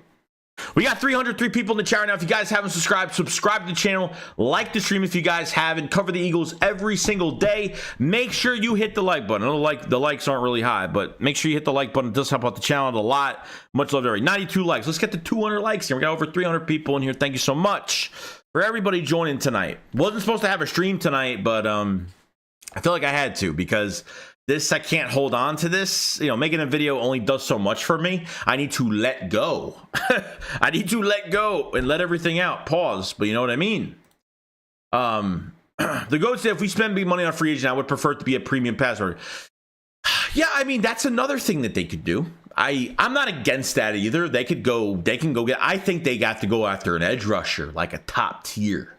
We got 303 people in the chat right now. If you guys haven't subscribed, subscribe to the channel. Like the stream if you guys haven't. Cover the Eagles every single day. Make sure you hit the like button. I know the likes aren't really high, but make sure you hit the like button. It does help out the channel a lot. Much love to everybody. 92 likes. Let's get to 200 likes here. We got over 300 people in here. Thank you so much for everybody joining tonight. Wasn't supposed to have a stream tonight, but I feel like I had to because I can't hold on to this. You know, making a video only does so much for me. I need to let go. I need to let go and let everything out. Pause. But you know what I mean? The GOAT said, if we spend big money on free agent, I would prefer it to be a premium password. Yeah, I mean, that's another thing that they could do. I'm not against that either. They can go get, I think they got to go after an edge rusher, like a top tier.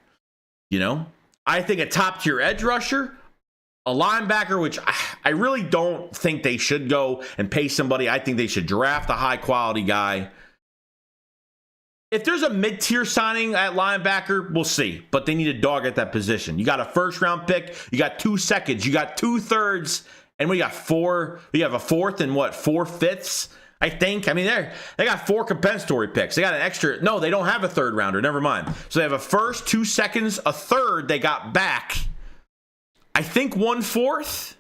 You know? I think a top tier edge rusher a linebacker, which I really don't think they should go and pay somebody. I think they should draft a high-quality guy. If there's a mid-tier signing at linebacker, we'll see. But they need a dog at that position. You got a first-round pick. You got 2 seconds. You got 2/3. And we got 4. We have a 4th and 4/5, I think. I mean, they got 4 compensatory picks. They got an extra. No, they don't have a 3rd rounder. Never mind. So they have a 1st, 2 seconds, a 3rd they got back. I think 1/4.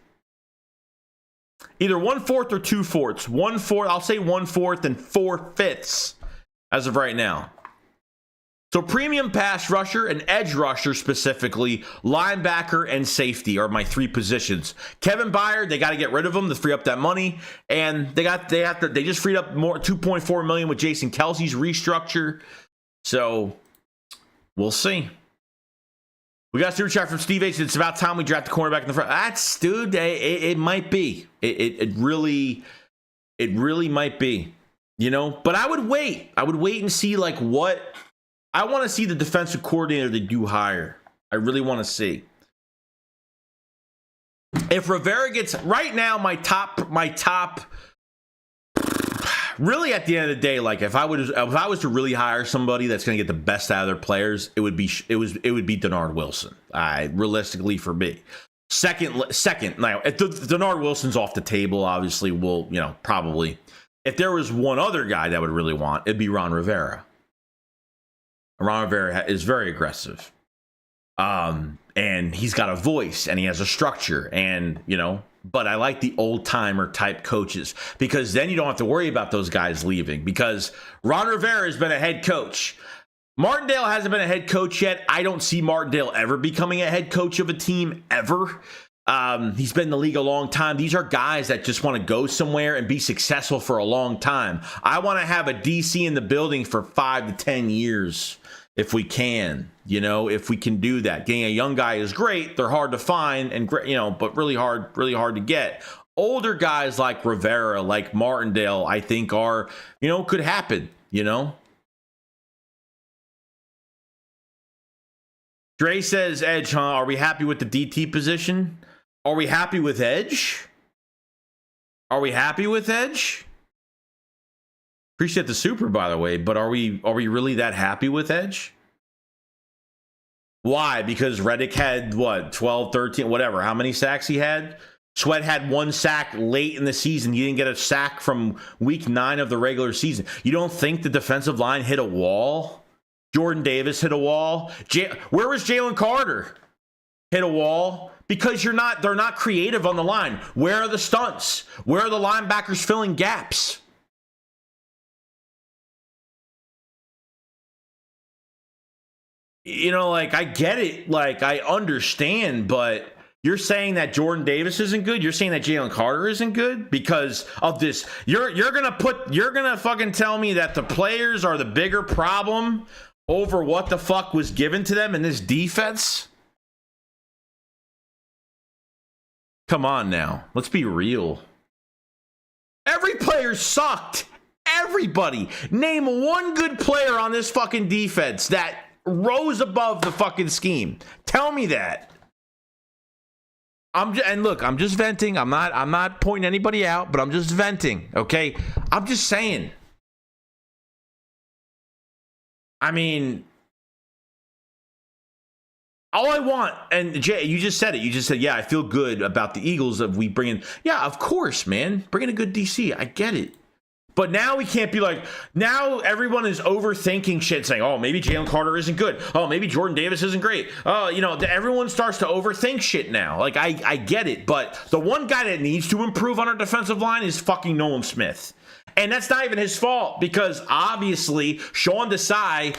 Either 1/4 or 2/4. 1/4. I'll say 1/4 and 4/5 as of right now. So premium pass rusher and edge rusher specifically, linebacker and safety are my 3 positions. Kevin Byard, they got to get rid of him to free up that money, and they just freed up more $2.4 million with Jason Kelsey's restructure. So we'll see. We got a super chat from Steve H. It's about time we draft the cornerback in the front. That's, dude, it might be. It really might be. You know, but I would wait. I would wait and see like what. I want to see the defensive coordinator they do hire. I really want to see. If Rivera gets right now, my top, really at the end of the day, like if I was to really hire somebody that's going to get the best out of their players, it would be Denard Wilson. Realistically for me, second. Now, if Denard Wilson's off the table, obviously we'll probably. If there was one other guy that I would really want, it'd be Ron Rivera. Ron Rivera is very aggressive. And he's got a voice and he has a structure and, but I like the old timer type coaches because then you don't have to worry about those guys leaving because Ron Rivera has been a head coach. Martindale hasn't been a head coach yet. I don't see Martindale ever becoming a head coach of a team ever. He's been in the league a long time. These are guys that just want to go somewhere and be successful for a long time. I want to have a DC in the building for 5 to 10 years if we can, if we can do that. Getting a young guy is great. They're hard to find and great, but really hard to get. Older guys like Rivera, like Martindale, I think are, could happen, Dre says, edge, huh? Are we happy with the DT position? Are we happy with edge? Appreciate the super, by the way, but are we really that happy with edge? Why? Because Reddick had, 12, 13, whatever, how many sacks he had? Sweat had 1 sack late in the season. He didn't get a sack from week 9 of the regular season. You don't think the defensive line hit a wall? Jordan Davis hit a wall. Where was Jalen Carter? Hit a wall. Because they're not creative on the line. Where are the stunts? Where are the linebackers filling gaps? I get it. I understand, but you're saying that Jordan Davis isn't good. You're saying that Jalen Carter isn't good because of this. You're gonna fucking tell me that the players are the bigger problem over what the fuck was given to them in this defense? Come on now. Let's be real. Every player sucked. Everybody. Name one good player on this fucking defense that rose above the fucking scheme. Tell me that. I'm just venting. I'm not pointing anybody out, but I'm just venting, okay? I'm just saying. I mean, all I want, and Jay, you just said it. You just said, yeah, I feel good about the Eagles that we bring in. Yeah, of course, man. Bring in a good DC. I get it. But now we can't be like, now everyone is overthinking shit, saying, oh, maybe Jalen Carter isn't good. Oh, maybe Jordan Davis isn't great. Oh, everyone starts to overthink shit now. I get it. But the one guy that needs to improve on our defensive line is fucking Nolan Smith. And that's not even his fault because obviously Sean Desai,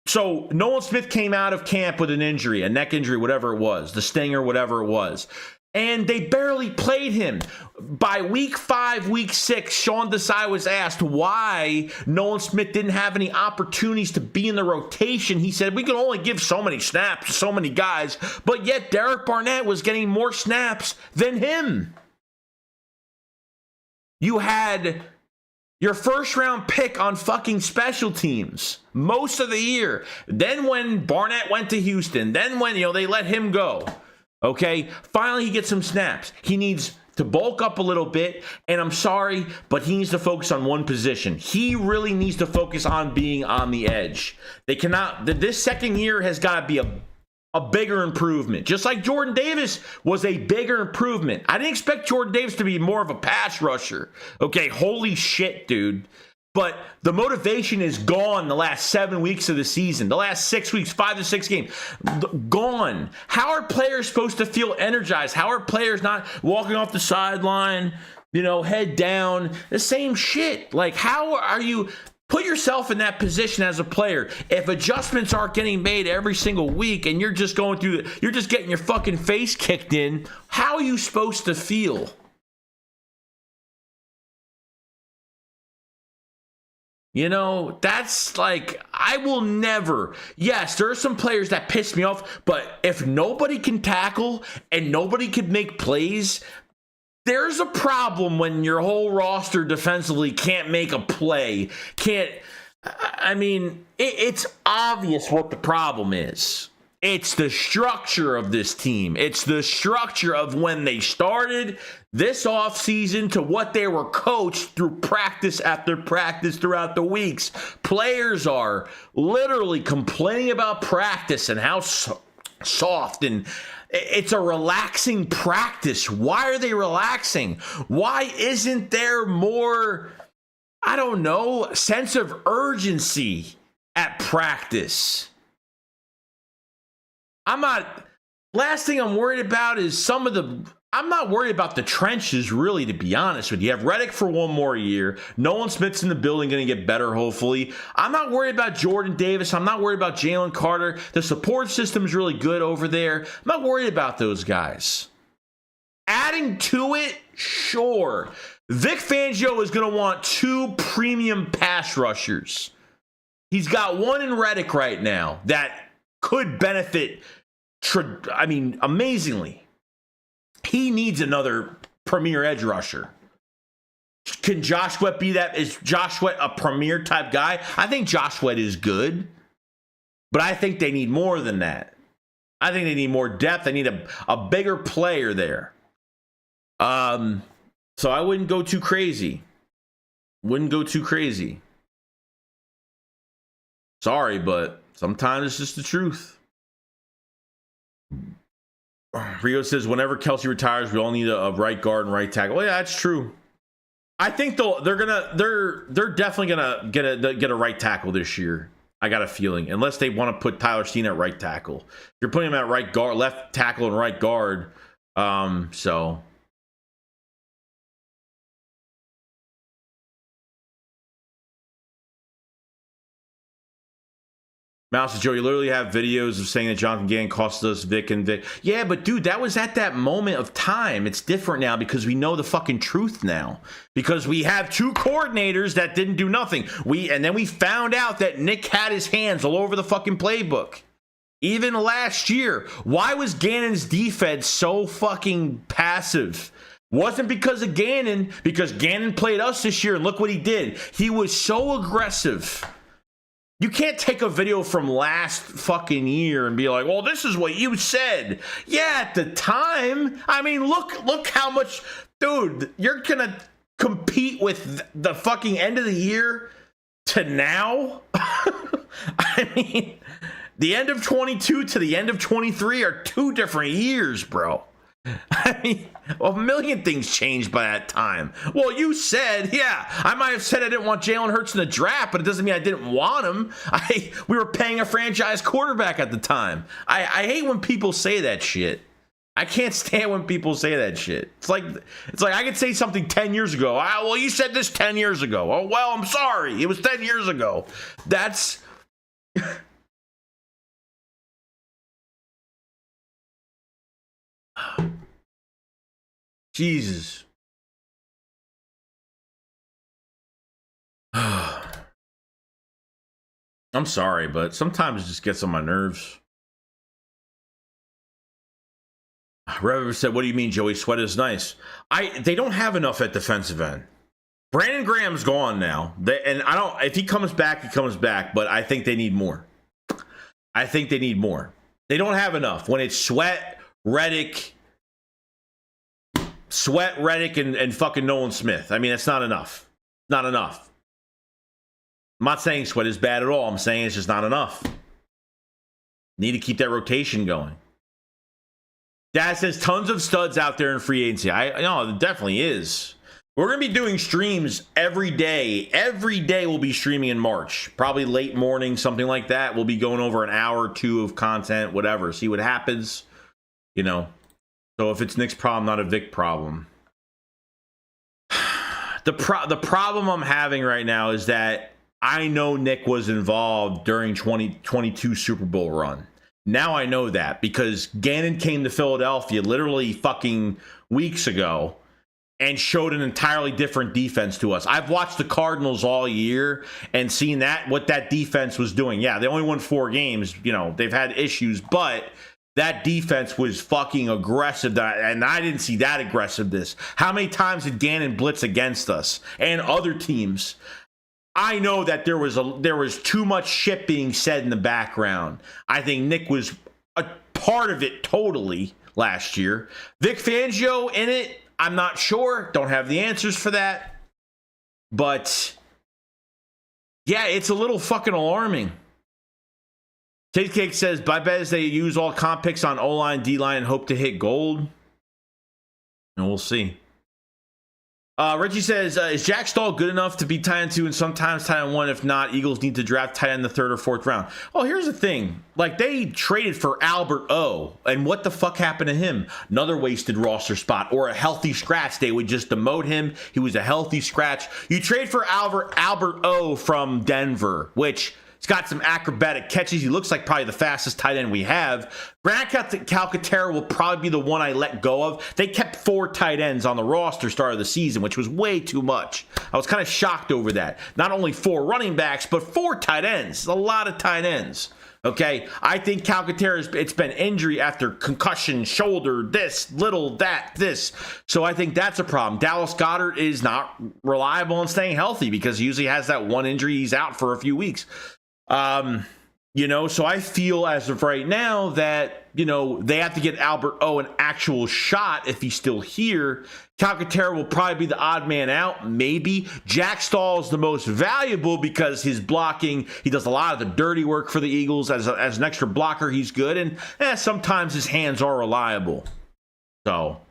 so Nolan Smith came out of camp with an injury, a neck injury, whatever it was, the stinger, whatever it was. And they barely played him. By week 5, week 6, Sean Desai was asked why Nolan Smith didn't have any opportunities to be in the rotation. He said, we can only give so many snaps to so many guys, but yet Derek Barnett was getting more snaps than him. You had your first-round pick on fucking special teams most of the year. Then when Barnett went to Houston, then when they let him go. Okay? Finally, he gets some snaps. He needs to bulk up a little bit, and I'm sorry, but he needs to focus on one position. He really needs to focus on being on the edge. They cannot, this second year has got to be a bigger improvement. Just like Jordan Davis was a bigger improvement. I didn't expect Jordan Davis to be more of a pass rusher. Okay, holy shit, dude. But the motivation is gone the last 7 weeks of the season. The last 6 weeks, 5 to 6 games, gone. How are players supposed to feel energized? How are players not walking off the sideline, head down? The same shit. Like, how are you... Put yourself in that position as a player. If adjustments aren't getting made every single week and you're just going through you're just getting your fucking face kicked in, how are you supposed to feel? That's like, I will never. Yes, there are some players that piss me off, but if nobody can tackle and nobody can make plays, there's a problem when your whole roster defensively can't make a play. It's obvious what the problem is. It's the structure of this team. It's the structure of when they started this offseason to what they were coached through practice after practice throughout the weeks. Players are literally complaining about practice and how soft and it's a relaxing practice. Why are they relaxing? Why isn't there more, sense of urgency at practice? Last thing I'm worried about is I'm not worried about the trenches, really, to be honest with you. You have Reddick for one more year. Nolan Smith's in the building, going to get better, hopefully. I'm not worried about Jordan Davis. I'm not worried about Jalen Carter. The support system is really good over there. I'm not worried about those guys. Adding to it, sure. Vic Fangio is going to want 2 premium pass rushers. He's got one in Reddick right now that could benefit, amazingly. He needs another premier edge rusher. Can Josh Sweat be that? Is Josh Sweat a premier type guy? I think Josh Sweat is good, but I think they need more than that. I think they need more depth. They need a bigger player there. So I wouldn't go too crazy. Sorry, but sometimes it's just the truth. Rio says, whenever Kelsey retires, we all need a right guard and right tackle. Well, yeah, that's true. I think they're definitely gonna get a right tackle this year. I got a feeling, unless they want to put Tyler Steen at right tackle. If you're putting him at right guard, left tackle, and right guard. So. Mouse and Joe, you literally have videos of saying that Jonathan Gannon cost us Vic and Vic. Yeah, but dude, that was at that moment of time. It's different now because we know the fucking truth now. Because we have 2 coordinators that didn't do nothing. And then we found out that Nick had his hands all over the fucking playbook. Even last year. Why was Gannon's defense so fucking passive? Wasn't because of Gannon, because Gannon played us this year and look what he did. He was so aggressive. You can't take a video from last fucking year and be like, well, this is what you said. Yeah, at the time. Look how much, dude, you're going to compete with the fucking end of the year to now. The end of 22 to the end of 23 are 2 different years, bro. A million things changed by that time. Well, you said, yeah, I might have said I didn't want Jalen Hurts in the draft, but it doesn't mean I didn't want him. We were paying a franchise quarterback at the time. I hate when people say that shit. I can't stand when people say that shit. It's like I could say something 10 years ago. Well, you said this 10 years ago. Oh, well, I'm sorry. It was 10 years ago. That's... Jesus. I'm sorry, but sometimes it just gets on my nerves. Rev said, what do you mean, Joey? Sweat is nice. They don't have enough at defensive end. Brandon Graham's gone now. If he comes back, he comes back, but I think they need more. They don't have enough. When it's Sweat, Reddick, Sweat, Reddick, and fucking Nolan Smith. I mean, it's not enough. Not enough. I'm not saying Sweat is bad at all. I'm saying it's just not enough. Need to keep that rotation going. Dad says tons of studs out there in free agency. I know it definitely is. We're going to be doing streams every day. Every day we'll be streaming in March. Probably late morning, something like that. We'll be going over an hour or two of content, whatever. See what happens. You know. So if it's Nick's problem, not a Vic problem. The problem I'm having right now is that I know Nick was involved during 2022 Super Bowl run. Now I know that because Ganon came to Philadelphia literally fucking weeks ago and showed an entirely different defense to us. I've watched the Cardinals all year and seen what that defense was doing. Yeah, they only won 4 games. You know, they've had issues, but that defense was fucking aggressive, and I didn't see that aggressiveness. How many times did Ganon blitz against us and other teams? I know that there was too much shit being said in the background. I think Nick was a part of it totally last year. Vic Fangio in it, I'm not sure. Don't have the answers for that. But yeah, it's a little fucking alarming. Tate Cake says, my bet is they use all comp picks on O-line, D-line, and hope to hit gold. And we'll see. Reggie says, is Jack Stahl good enough to be tight end 2 and sometimes tight end 1? If not, Eagles need to draft tight end in the 3rd or 4th round. Oh, here's the thing. Like, they traded for Albert O. And what the fuck happened to him? Another wasted roster spot or a healthy scratch. They would just demote him. He was a healthy scratch. You trade for Albert O from Denver, which... he's got some acrobatic catches. He looks like probably the fastest tight end we have. Grant Calcaterra will probably be the one I let go of. They kept 4 tight ends on the roster start of the season, which was way too much. I was kind of shocked over that. Not only 4 running backs, but 4 tight ends. A lot of tight ends. Okay, I think Calcaterra, it's been injury after concussion, shoulder, this, little, that, this. So I think that's a problem. Dallas Goedert is not reliable in staying healthy because he usually has that one injury. He's out for a few weeks. You know, so I feel as of right now that, you know, they have to get Albert O an actual shot if he's still here. Calcaterra will probably be the odd man out, maybe. Jack Stahl is the most valuable because his blocking, he does a lot of the dirty work for the Eagles. As an extra blocker, he's good. And sometimes his hands are reliable. So...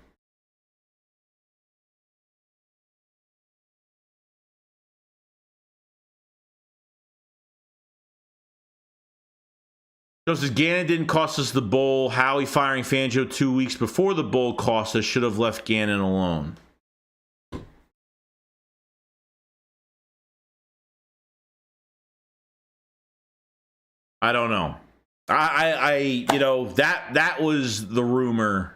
Joseph Gannon didn't cost us the bowl. Howie firing Fangio 2 weeks before the bowl cost us. Should have left Gannon alone. I don't know. I you know, that was the rumor,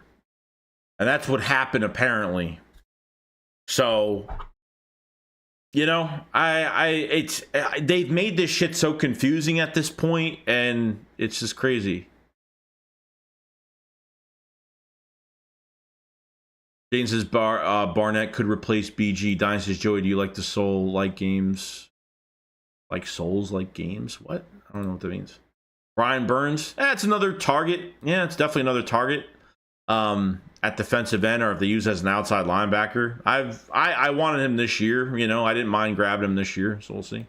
and that's what happened apparently. So, you know, they've made this shit so confusing at this point, and it's just crazy. James says Barnett could replace BG. Dine says, Joey, do you like the soul-like games? Like souls-like games? What? I don't know what that means. Brian Burns. That's another target. Yeah, it's definitely another target. At defensive end, or if they use as an outside linebacker. I wanted him this year. You know, I didn't mind grabbing him this year, so we'll see.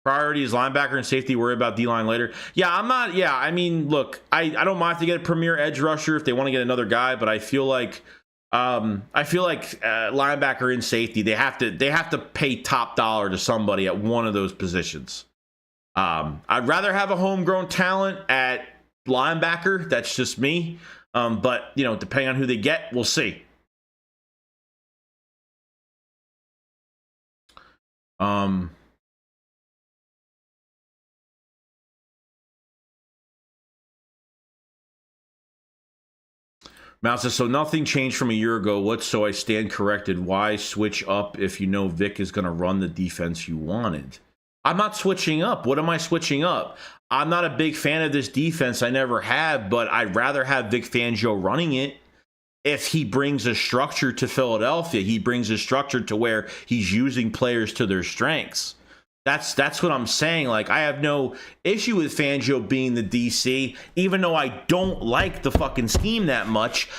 Priority is linebacker and safety. Worry about D-line later. Yeah, I'm not. Yeah, I mean, look, I don't mind if they get a premier edge rusher if they want to get another guy, but I feel like linebacker and safety, they have to pay top dollar to somebody at one of those positions. I'd rather have a homegrown talent at linebacker. That's just me. But, you know, depending on who they get, we'll see. Mouse says, so nothing changed from a year ago. What? So I stand corrected. Why switch up if you know Vic is going to run the defense you wanted? I'm not switching up. What am I switching up? I'm not a big fan of this defense. I never have, but I'd rather have Vic Fangio running it. If he brings a structure to Philadelphia, he brings a structure to where he's using players to their strengths. That's what I'm saying. Like, I have no issue with Fangio being the DC, even though I don't like the fucking scheme that much.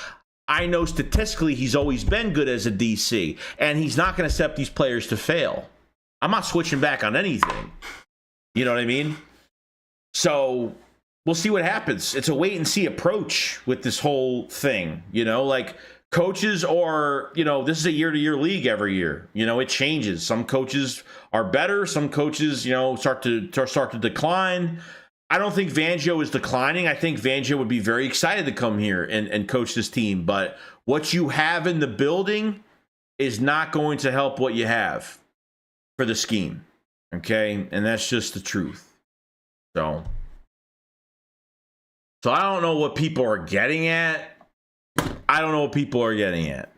I know statistically he's always been good as a DC, and he's not going to set up these players to fail. I'm not switching back on anything. You know what I mean? So we'll see what happens. It's a wait and see approach with this whole thing. You know, like, coaches are, you know, this is a year-to-year league every year. You know, it changes. Some coaches are better. Some coaches, you know, start to decline. I don't think Fangio is declining. I think Fangio would be very excited to come here and coach this team. But what you have in the building is not going to help what you have for the scheme. Okay? And that's just the truth. So I don't know what people are getting at. I don't know what people are getting at.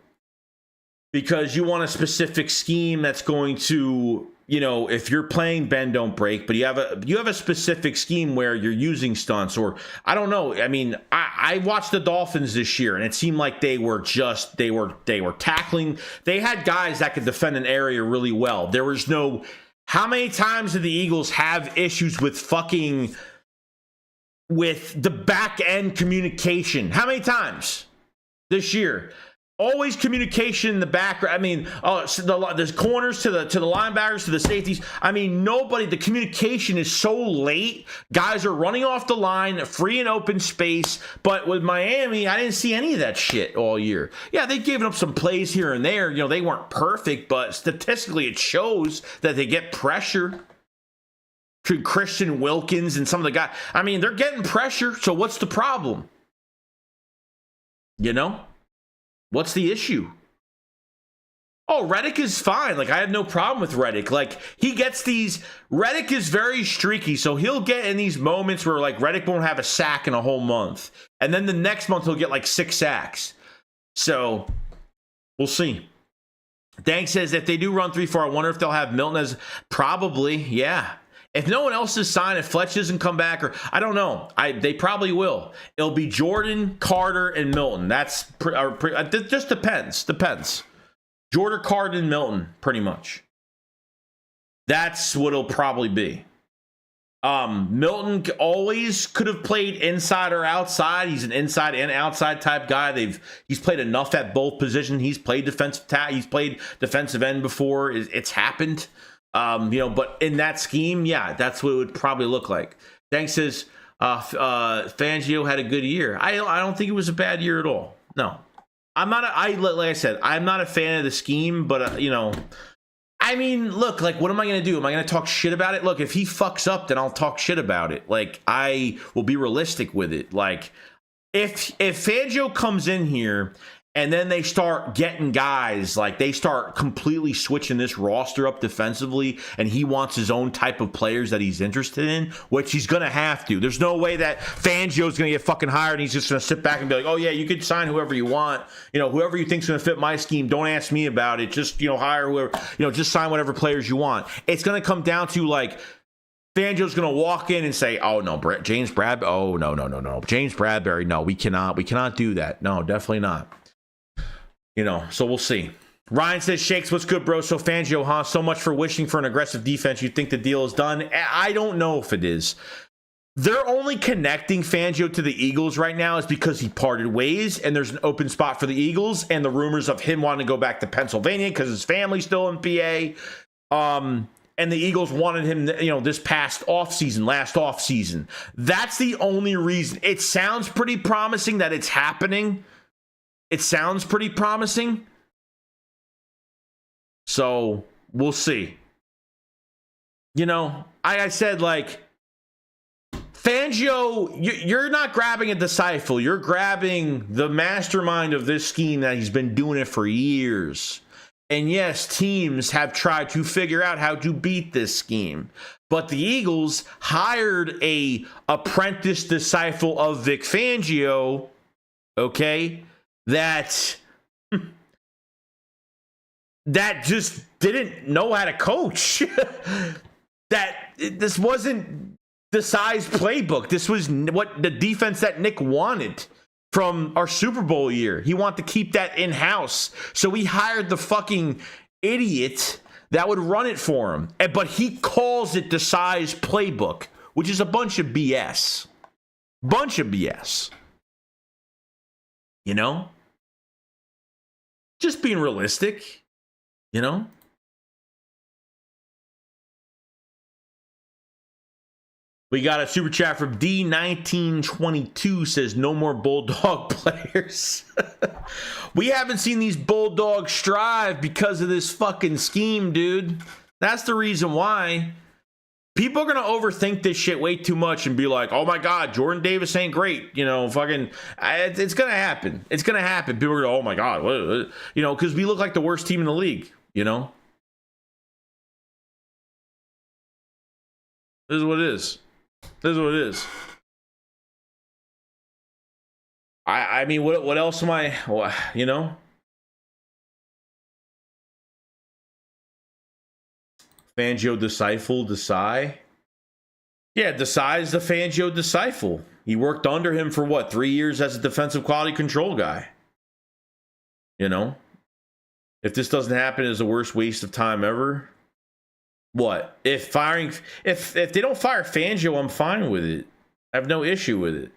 Because you want a specific scheme that's going to, you know, if you're playing bend don't break, but you have a specific scheme where you're using stunts, or I don't know. I mean, I watched the Dolphins this year, and it seemed like they were tackling. They had guys that could defend an area really well. There was no. How many times did the Eagles have issues with the back end communication? How many times this year? Always communication in the background. I mean, there's corners to the linebackers, to the safeties. I mean, the communication is so late. Guys are running off the line, free and open space. But with Miami, I didn't see any of that shit all year. Yeah, they've given up some plays here and there. You know, they weren't perfect, but statistically it shows that they get pressure. Christian Wilkins and some of the guys. I mean, they're getting pressure. So what's the problem? You know? What's the issue? Oh, Reddick is fine. Like, I have no problem with Reddick. Like, he gets these. Reddick is very streaky, so he'll get in these moments where, like, Reddick won't have a sack in a whole month. And then the next month, he'll get, like, 6 sacks. So, we'll see. Dank says, if they do run 3-4, I wonder if they'll have Milton as. Probably, yeah. If no one else is signed, if Fletch doesn't come back, or I don't know, they probably will. It'll be Jordan, Carter, and Milton. It just depends. Jordan, Carter, and Milton, pretty much. That's what it'll probably be. Milton always could have played inside or outside. He's an inside and outside type guy. He's played enough at both positions. He's played he's played defensive end before. It's happened. You know, but in that scheme, yeah, that's what it would probably look like. Dank says, Fangio had a good year. I don't think it was a bad year at all. No, like I said, I'm not a fan of the scheme, but you know, I mean, look, like, what am I going to do? Am I going to talk shit about it? Look, if he fucks up, then I'll talk shit about it. Like, I will be realistic with it. Like, if Fangio comes in here and then they start getting guys, like, they start completely switching this roster up defensively, and he wants his own type of players that he's interested in, which he's going to have to. There's no way that Fangio's going to get fucking hired and he's just going to sit back and be like, oh, yeah, you could sign whoever you want. You know, whoever you think's going to fit my scheme, don't ask me about it. Just, you know, hire whoever, you know, just sign whatever players you want. It's going to come down to, like, Fangio's going to walk in and say, oh, no, James Bradbury. Oh, no. James Bradbury. No, we cannot do that. No, definitely not. You know, so we'll see. Ryan says, Shakes, what's good, bro? So Fangio, huh? So much for wishing for an aggressive defense. You think the deal is done? I don't know if it is. They're only connecting Fangio to the Eagles right now is because he parted ways and there's an open spot for the Eagles, and the rumors of him wanting to go back to Pennsylvania because his family's still in PA. And the Eagles wanted him, you know, this last offseason. That's the only reason. It sounds pretty promising that it's happening. It sounds pretty promising. So, we'll see. You know, I said, like, Fangio, you're not grabbing a disciple. You're grabbing the mastermind of this scheme that he's been doing it for years. And yes, teams have tried to figure out how to beat this scheme. But the Eagles hired a apprentice disciple of Vic Fangio, okay, that just didn't know how to coach. That this wasn't the size playbook. This was what the defense that Nick wanted from our Super Bowl year. He wanted to keep that in-house. So he hired the fucking idiot that would run it for him. But he calls it the size playbook, which is a bunch of BS. Bunch of BS. You know? Just being realistic, you know? We got a super chat from D1922 says no more Bulldog players. We haven't seen these Bulldogs strive because of this fucking scheme, dude. That's the reason why. People are going to overthink this shit way too much and be like, oh my God, Jordan Davis ain't great. You know, fucking, it's going to happen. It's going to happen. People are going to, oh my God, what? You know, because we look like the worst team in the league, you know? This is what it is. This is what it is. I mean, what else am I, you know? Fangio disciple, Desai. Yeah, Desai is the Fangio disciple. He worked under him for what, 3 years as a defensive quality control guy. You know? If this doesn't happen, it's the worst waste of time ever. What? If they don't fire Fangio, I'm fine with it. I have no issue with it.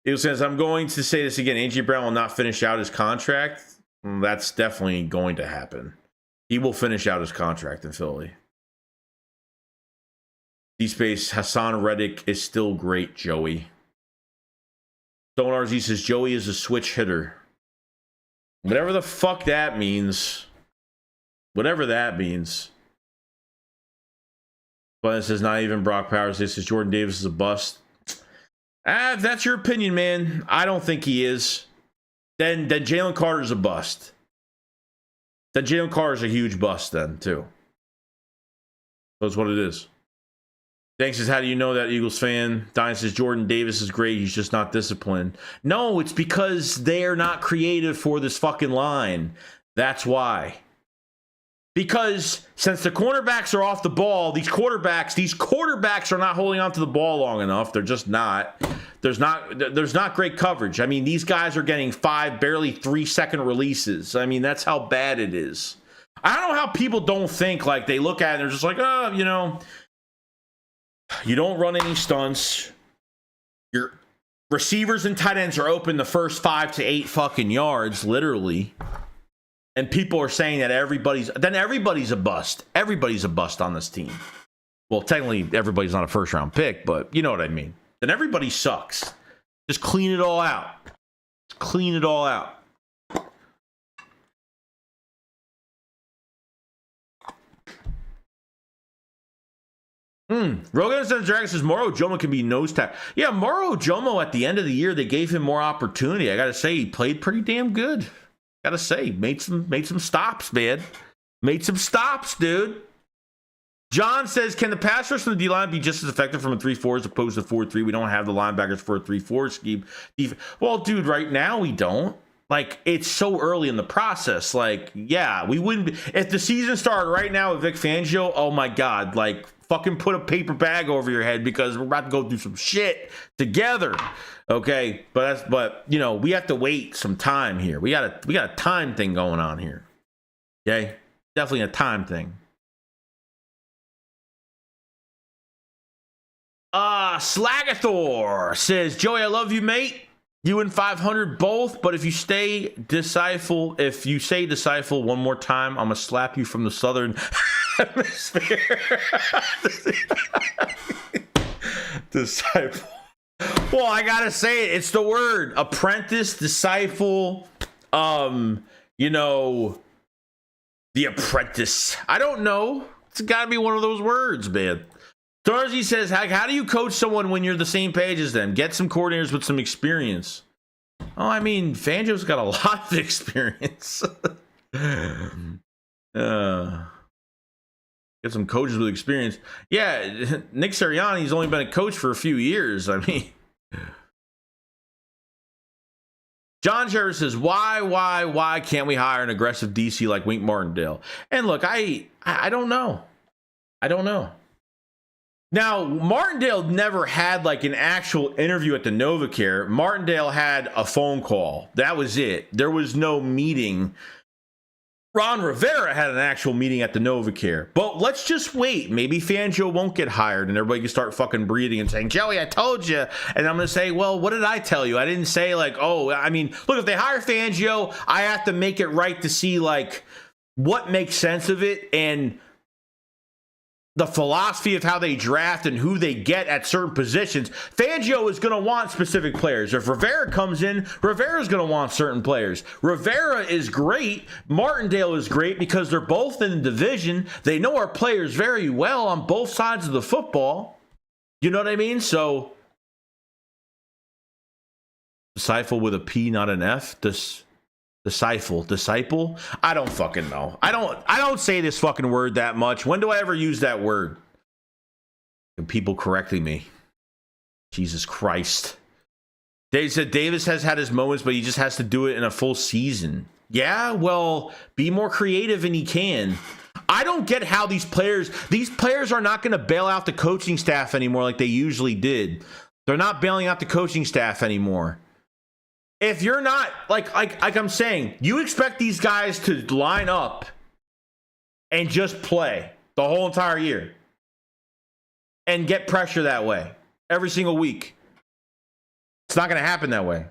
It says, I'm going to say this again. A.J. Brown will not finish out his contract. That's definitely going to happen. He will finish out his contract in Philly. D-Space, Hassan Reddick is still great, Joey. Stone RZ says, Joey is a switch hitter. Whatever the fuck that means. Whatever that means. But it says, not even Brock Powers. This says, Jordan Davis is a bust. If that's your opinion, man, I don't think he is. Then Jalen Carter's a bust. Then Jalen Carter's a huge bust then, too. That's what it is. Thanks says, how do you know that, Eagles fan? Diane says, Jordan Davis is great. He's just not disciplined. No, it's because they're not creative for this fucking line. That's why. Because since the cornerbacks are off the ball, these quarterbacks are not holding on to the ball long enough. They're just not. There's not great coverage. I mean, these guys are getting 5, barely 3-second releases. I mean, that's how bad it is. I don't know how people don't think, like, they look at it and they're just like, oh, you know, you don't run any stunts. Your receivers and tight ends are open the first 5 to 8 fucking yards, literally. And people are saying that everybody's a bust. Everybody's a bust on this team. Well, technically, everybody's not a first-round pick, but you know what I mean. Then everybody sucks. Just clean it all out. Just clean it all out. Rogan and Dragon says Moro Jomo can be nose tackle. Yeah, Moro Jomo at the end of the year, they gave him more opportunity. I got to say, he played pretty damn good. Gotta say, made some stops, man. Made some stops, dude. John says, can the pass rush from the D-line be just as effective from a 3-4 as opposed to 4-3? We don't have the linebackers for a 3-4 scheme. Well, dude, right now we don't. Like, it's so early in the process. Like, yeah, we wouldn't be. If the season started right now with Vic Fangio, oh my God, like, fucking put a paper bag over your head because we're about to go through some shit together. Okay, but you know, we have to wait some time here. We got a time thing going on here. Okay, definitely a time thing. Slagathor says, Joey, I love you, mate. You and 500 both, but if you say disciple one more time, I'm gonna slap you from the southern hemisphere. Disciple. Well, I gotta say it. It's the word apprentice, disciple. You know, the apprentice. I don't know. It's got to be one of those words, man. Tarzi says, how do you coach someone when you're the same page as them? Get some coordinators with some experience. Oh, I mean, Fangio's got a lot of experience. Get some coaches with experience. Yeah, Nick Sirianni's only been a coach for a few years. I mean, John Sherry says, why can't we hire an aggressive DC like Wink Martindale? And look, I don't know. I don't know. Now, Martindale never had like an actual interview at the NovaCare. Martindale had a phone call. That was it. There was no meeting. Ron Rivera had an actual meeting at the NovaCare. But let's just wait. Maybe Fangio won't get hired and everybody can start fucking breathing and saying, Joey, I told you. And I'm going to say, well, what did I tell you? I didn't say like, oh, I mean, look, if they hire Fangio, I have to make it right to see like what makes sense of it and the philosophy of how they draft and who they get at certain positions. Fangio is going to want specific players. If Rivera comes in, Rivera's going to want certain players. Rivera is great. Martindale is great because they're both in the division. They know our players very well on both sides of the football. You know what I mean? So, disciple with a P, not an F. Disciple. I don't fucking know. I don't say this fucking word that much. When do I ever use that word? And people correcting me. Jesus Christ. They said Davis has had his moments, but he just has to do it in a full season. Yeah, well, be more creative and he can. I don't get how these players are not going to bail out the coaching staff anymore like they usually did. They're not bailing out the coaching staff anymore. If you're not, like I'm saying, you expect these guys to line up and just play the whole entire year and get pressure that way every single week. It's not going to happen that way.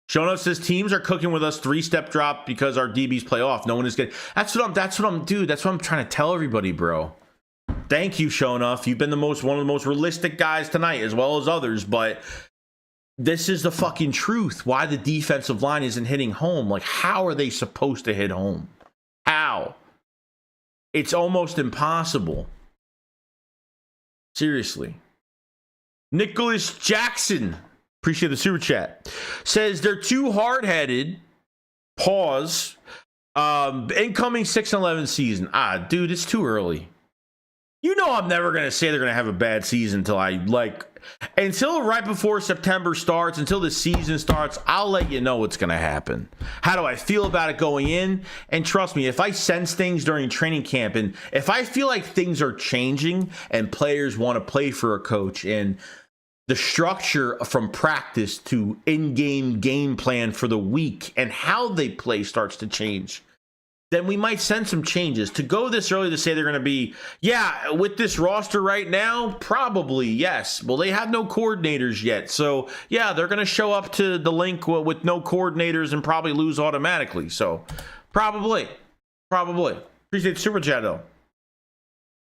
Shono says teams are cooking with us 3-step drop because our DBs play off. No one is getting. That's what I'm trying to tell everybody, bro. Thank you, Shonuff. You've been one of the most realistic guys tonight, as well as others, but this is the fucking truth. Why the defensive line isn't hitting home. Like, how are they supposed to hit home? How? It's almost impossible. Seriously. Nicholas Jackson, appreciate the super chat, says they're too hard-headed. Pause. Incoming 6-11 season. Dude, it's too early. You know I'm never going to say they're going to have a bad season until right before September starts, until the season starts, I'll let you know what's going to happen. How do I feel about it going in? And trust me, if I sense things during training camp and if I feel like things are changing and players want to play for a coach and the structure from practice to in-game game plan for the week and how they play starts to change, then we might send some changes. To go this early to say they're going to be, with this roster right now, probably, yes. Well, they have no coordinators yet. So, they're going to show up to the link with no coordinators and probably lose automatically. So, probably. Appreciate the super chat, though.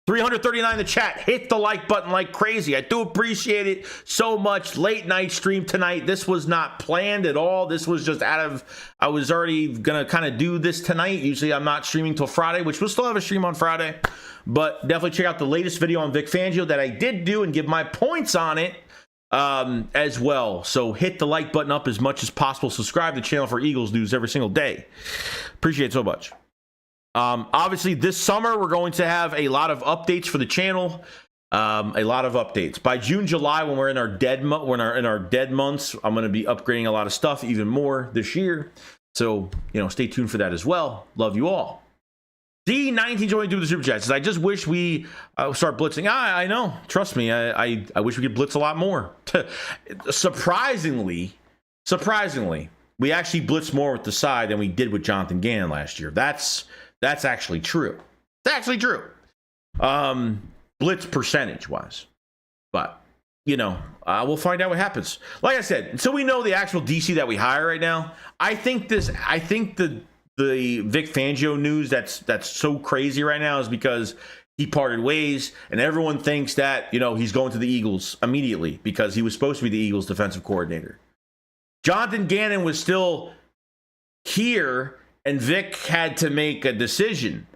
339 in the chat. Hit the like button like crazy. I do appreciate it so much. Late night stream tonight. This was not planned at all. This was just I was already going to kind of do this tonight. Usually I'm not streaming till Friday, which we'll still have a stream on Friday. But definitely check out the latest video on Vic Fangio that I did do and give my points on it as well. So hit the like button up as much as possible. Subscribe to the channel for Eagles news every single day. Appreciate it so much. Obviously, this summer, we're going to have a lot of updates for the channel. A lot of updates. By June, July, when we're in our dead months, I'm going to be upgrading a lot of stuff even more this year. So, stay tuned for that as well. Love you all. D1922 with the super chat says, I just wish we start blitzing. I know. Trust me. I wish we could blitz a lot more. Surprisingly, we actually blitzed more with the side than we did with Jonathan Gannon last year. That's actually true. It's actually true. Blitz percentage wise. But, we'll find out what happens. Like I said, until we know the actual DC that we hire right now, I think the Vic Fangio news that's so crazy right now is because he parted ways and everyone thinks that, he's going to the Eagles immediately because he was supposed to be the Eagles defensive coordinator. Jonathan Gannon was still here and Vic had to make a decision.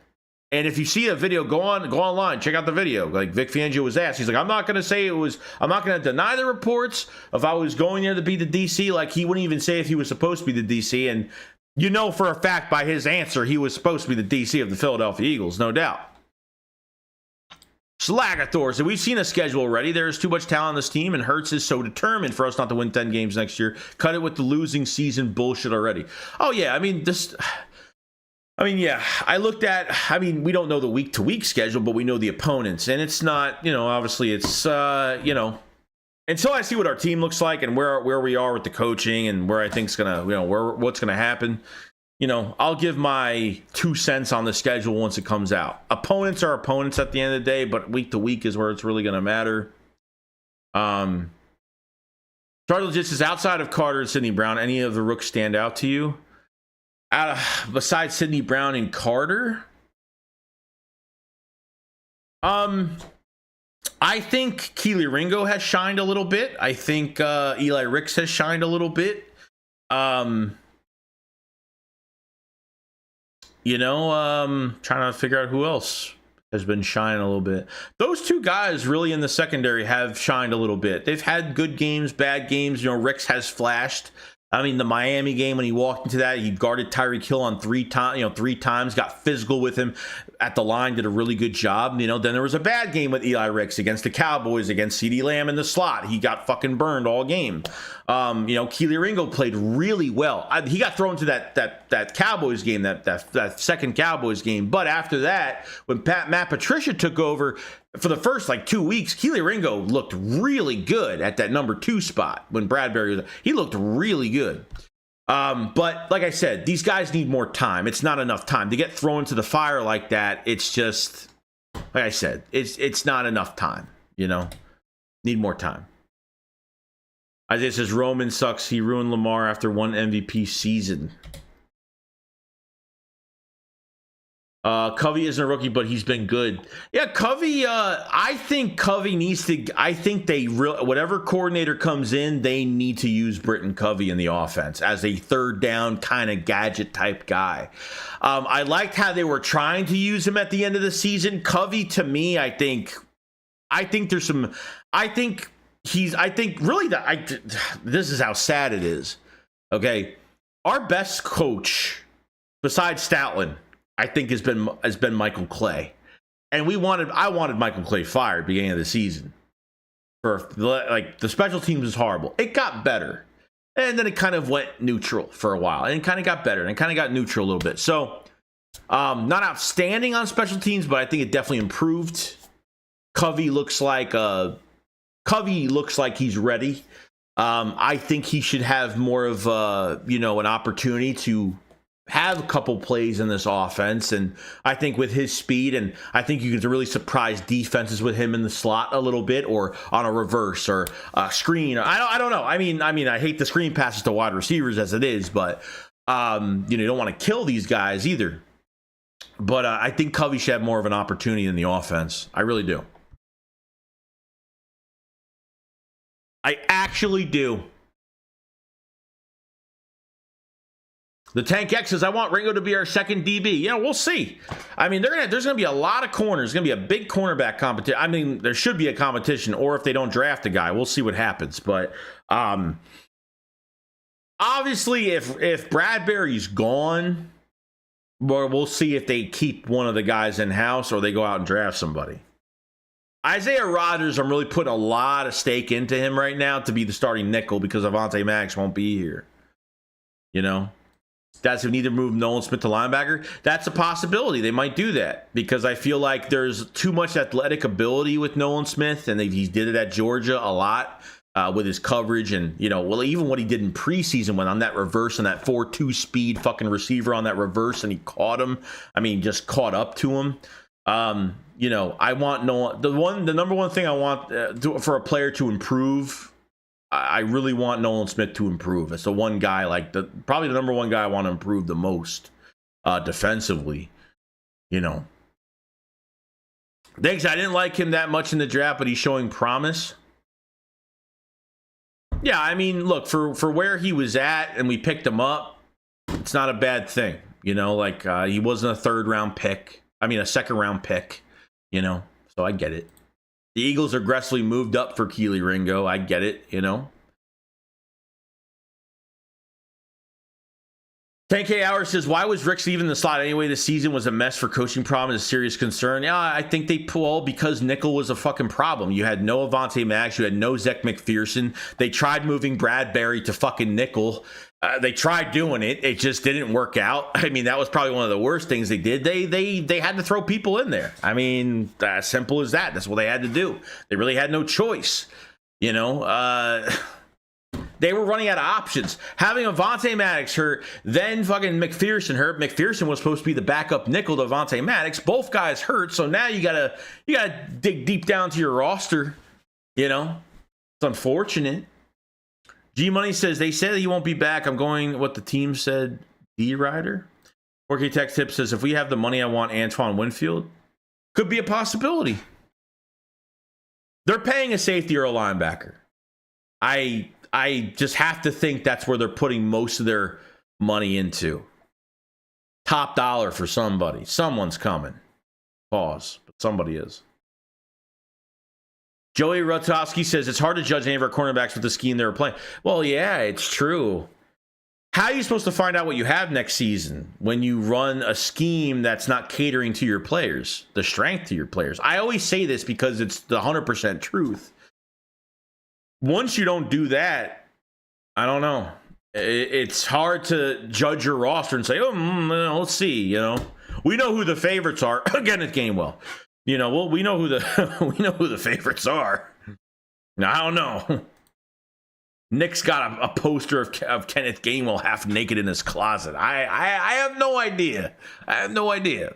And if you see a video, go online, check out the video. Like Vic Fangio was asked, he's like, I'm not going to deny the reports if I was going there to be the DC. Like he wouldn't even say if he was supposed to be the DC. And for a fact by his answer, he was supposed to be the DC of the Philadelphia Eagles, no doubt. Slagathor, so we've seen a schedule already. There's too much talent on this team, and Hurts is so determined for us not to win 10 games next year. Cut it with the losing season bullshit already. Oh, yeah, I looked at, we don't know the week-to-week schedule, but we know the opponents, and it's not, obviously it's until I see what our team looks like and where we are with the coaching and where I think's gonna, what's gonna happen, I'll give my 2 cents on the schedule once it comes out. Opponents are opponents at the end of the day, but week to week is where it's really gonna matter. Charlie just says, outside of Carter and Sidney Brown, any of the rooks stand out to you? Besides Sidney Brown and Carter? I think Keely Ringo has shined a little bit. I think Eli Ricks has shined a little bit. Trying to figure out who else has been shining a little bit. Those 2 guys really in the secondary have shined a little bit. They've had good games, bad games. Ricks has flashed. I mean, the Miami game, when he walked into that, he guarded Tyreek Hill on 3 times, got physical with him at the line, did a really good job. Then there was a bad game with Eli Ricks against the Cowboys, against CeeDee Lamb in the slot. He got fucking burned all game. Keely Ringo played really well. He got thrown to that Cowboys game, that second Cowboys game. But after that, when Matt Patricia took over, for the first 2 weeks, Keely Ringo looked really good at that number 2 spot when Bradbury was. He looked really good. But like I said, these guys need more time. It's not enough time to get thrown to the fire like that. It's just, like I said, it's not enough time. Need more time. Isaiah says Roman sucks. He ruined Lamar after 1 MVP season. Covey isn't a rookie, but he's been good. Yeah, Covey, I think Covey needs to, whatever coordinator comes in, they need to use Britton Covey in the offense as a third down kind of gadget type guy. I liked how they were trying to use him at the end of the season. Covey, to me, I think this is how sad it is. Okay. Our best coach besides Stoutland, I think has been Michael Clay, and I wanted Michael Clay fired beginning of the season. The special teams was horrible. It got better, and then it kind of went neutral for a while, and it kind of got better, and it kind of got neutral a little bit. So, not outstanding on special teams, but I think it definitely improved. Covey looks like he's ready. I think he should have more of an opportunity to have a couple plays in this offense, and I think with his speed, and I think you can really surprise defenses with him in the slot a little bit, or on a reverse or a screen. I don't know. I mean, I hate the screen passes to wide receivers as it is, but you don't want to kill these guys either. But I think Covey should have more of an opportunity in the offense. I really do. I actually do. The Tank X says, I want Ringo to be our second DB. We'll see. I mean, there's going to be a lot of corners. There's going to be a big cornerback competition. I mean, there should be a competition, or if they don't draft a guy, we'll see what happens. But obviously, if Bradbury's gone, we'll see if they keep one of the guys in-house or they go out and draft somebody. Isaiah Rodgers, I'm really putting a lot of stake into him right now to be the starting nickel because Avonte Maddox won't be here. That's if we need to move Nolan Smith to linebacker. That's a possibility. They might do that because I feel like there's too much athletic ability with Nolan Smith, and he did it at Georgia a lot with his coverage, and even what he did in preseason when on that reverse and that 4.2 speed fucking receiver on that reverse, and he caught him. I mean, just caught up to him. I want Nolan. The number one thing I want for a player to improve. I really want Nolan Smith to improve. It's the one guy, probably the number one guy I want to improve the most defensively. Thanks. I didn't like him that much in the draft, but he's showing promise. Yeah, I mean, look, for where he was at and we picked him up, it's not a bad thing. He wasn't a second-round pick. So I get it. The Eagles aggressively moved up for Keely Ringo. I get it, $10K Hour says, why was Ricks even in the slot anyway? This season was a mess for coaching problem. Is a serious concern. Yeah, I think they pulled because nickel was a fucking problem. You had no Avonte Maddox. You had no Zech McPherson. They tried moving Bradbury to fucking nickel. They tried doing it. It just didn't work out. I mean, that was probably one of the worst things they did. They had to throw people in there. I mean, as simple as that. That's what they had to do. They really had no choice. You know, they were running out of options. Having Avonte Maddox hurt, then fucking McPherson hurt. McPherson was supposed to be the backup nickel to Avonte Maddox. Both guys hurt, so now you gotta dig deep down to your roster. You know, it's unfortunate. G Money says they said he won't be back. I'm going what the team said. D Rider. 4K Tech Tip says if we have the money, I want Antoine Winfield. Could be a possibility. They're paying a safety or a linebacker. I just have to think that's where they're putting most of their money into. Top dollar for somebody. Someone's coming. Pause. But somebody is. Joey Rutowski says it's hard to judge any of our cornerbacks with the scheme they were playing. Well, yeah, it's true. How are you supposed to find out what you have next season when you run a scheme that's not catering to your players, the strength to your players? I always say this because it's the 100% truth. Once you don't do that, I don't know. It's hard to judge your roster and say, let's see, you know. We know who the favorites are. Again, it's Gainwell. You know, well, we know who the favorites are. Now, I don't know. Nick's got a poster of Kenneth Gainwell half naked in his closet. I have no idea. I have no idea.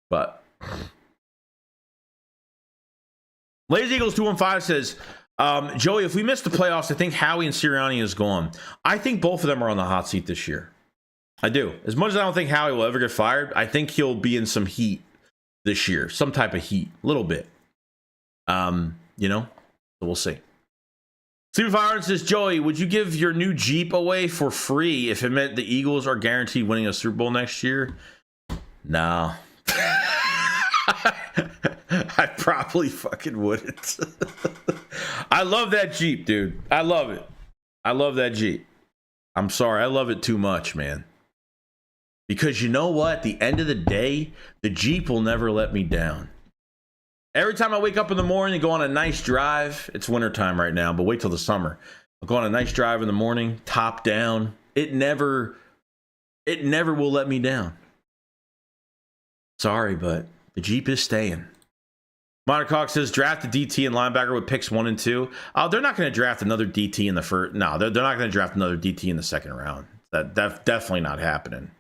But Lazy Eagles 215 says, Joey, if we miss the playoffs, I think Howie and Sirianni is gone. I think both of them are on the hot seat this year. I do. As much as I don't think Howie will ever get fired, I think he'll be in some heat this year. Some type of heat. A little bit. You know? So we'll see. Stephen Fire says, Joey, would you give your new Jeep away for free if it meant the Eagles are guaranteed winning a Super Bowl next year? No. I probably fucking wouldn't. I love that Jeep, dude. I love it. I love that Jeep. I'm sorry. I love it too much, man. Because you know what? At the end of the day, the Jeep will never let me down. Every time I wake up in the morning and go on a nice drive, it's wintertime right now, but wait till the summer. I'll go on a nice drive in the morning, top down. It never will let me down. Sorry, but the Jeep is staying. Monter Cox says, draft a DT and linebacker with picks 1 and 2. Oh, they're not going to draft another DT in the first. No, they're not going to draft another DT in the second round. That's definitely not happening.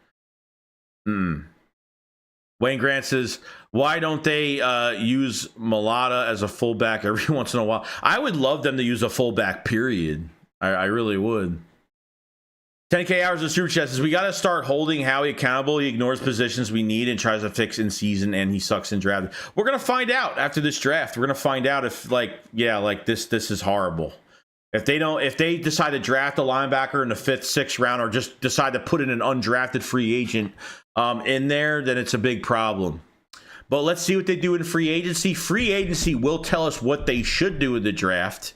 Wayne Grant says, why don't they use Mulata as a fullback every once in a while? I would love them to use a fullback, period. I really would. 10K hours of super chat says, we got to start holding Howie accountable. He ignores positions we need and tries to fix in season, and he sucks in draft. We're going to find out after this draft. We're going to find out if, this is horrible. If they decide to draft a linebacker in the 5th, 6th round, or just decide to put in an undrafted free agent in there, then it's a big problem. But let's see what they do in free agency. Free agency will tell us what they should do in the draft.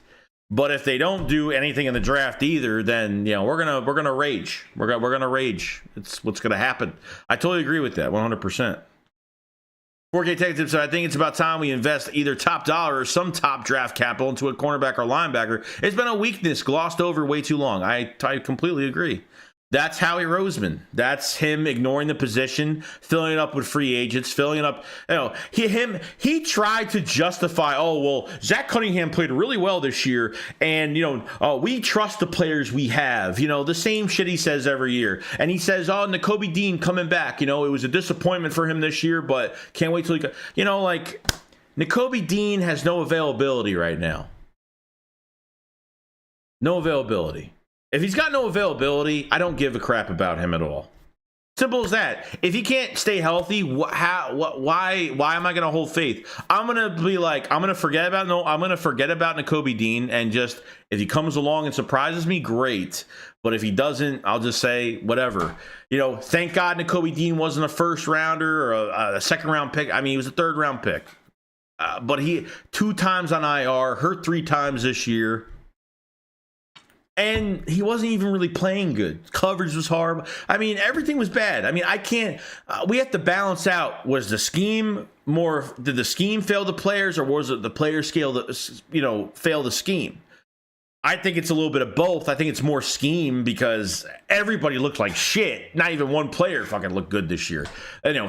But if they don't do anything in the draft either, then we're gonna rage. We're gonna rage. It's what's gonna happen. I totally agree with that, 100%. 4K Tech Tip said, I think it's about time we invest either top dollar or some top draft capital into a cornerback or linebacker. It's been a weakness glossed over way too long. I completely agree. That's Howie Roseman. That's him ignoring the position, filling it up with free agents, filling it up. He tried to justify, Zach Cunningham played really well this year, and we trust the players we have. The same shit he says every year. And he says, Nakobe Dean coming back. It was a disappointment for him this year, but can't wait till he Nakobe Dean has no availability right now. No availability. If he's got no availability, I don't give a crap about him at all. Simple as that. If he can't stay healthy, why am I going to hold faith? I'm going to forget about Nakobe Dean, and just, if he comes along and surprises me, great. But if he doesn't, I'll just say whatever. Thank God Nakobe Dean wasn't a first rounder or a second round pick. I mean, he was a third round pick. But he 2 times on IR, hurt 3 times this year. And he wasn't even really playing good. Coverage was horrible. I mean, everything was bad. I mean, we have to balance out. Was the scheme did the scheme fail the players, or was it the players fail the scheme? I think it's a little bit of both. I think it's more scheme because everybody looked like shit. Not even one player fucking looked good this year.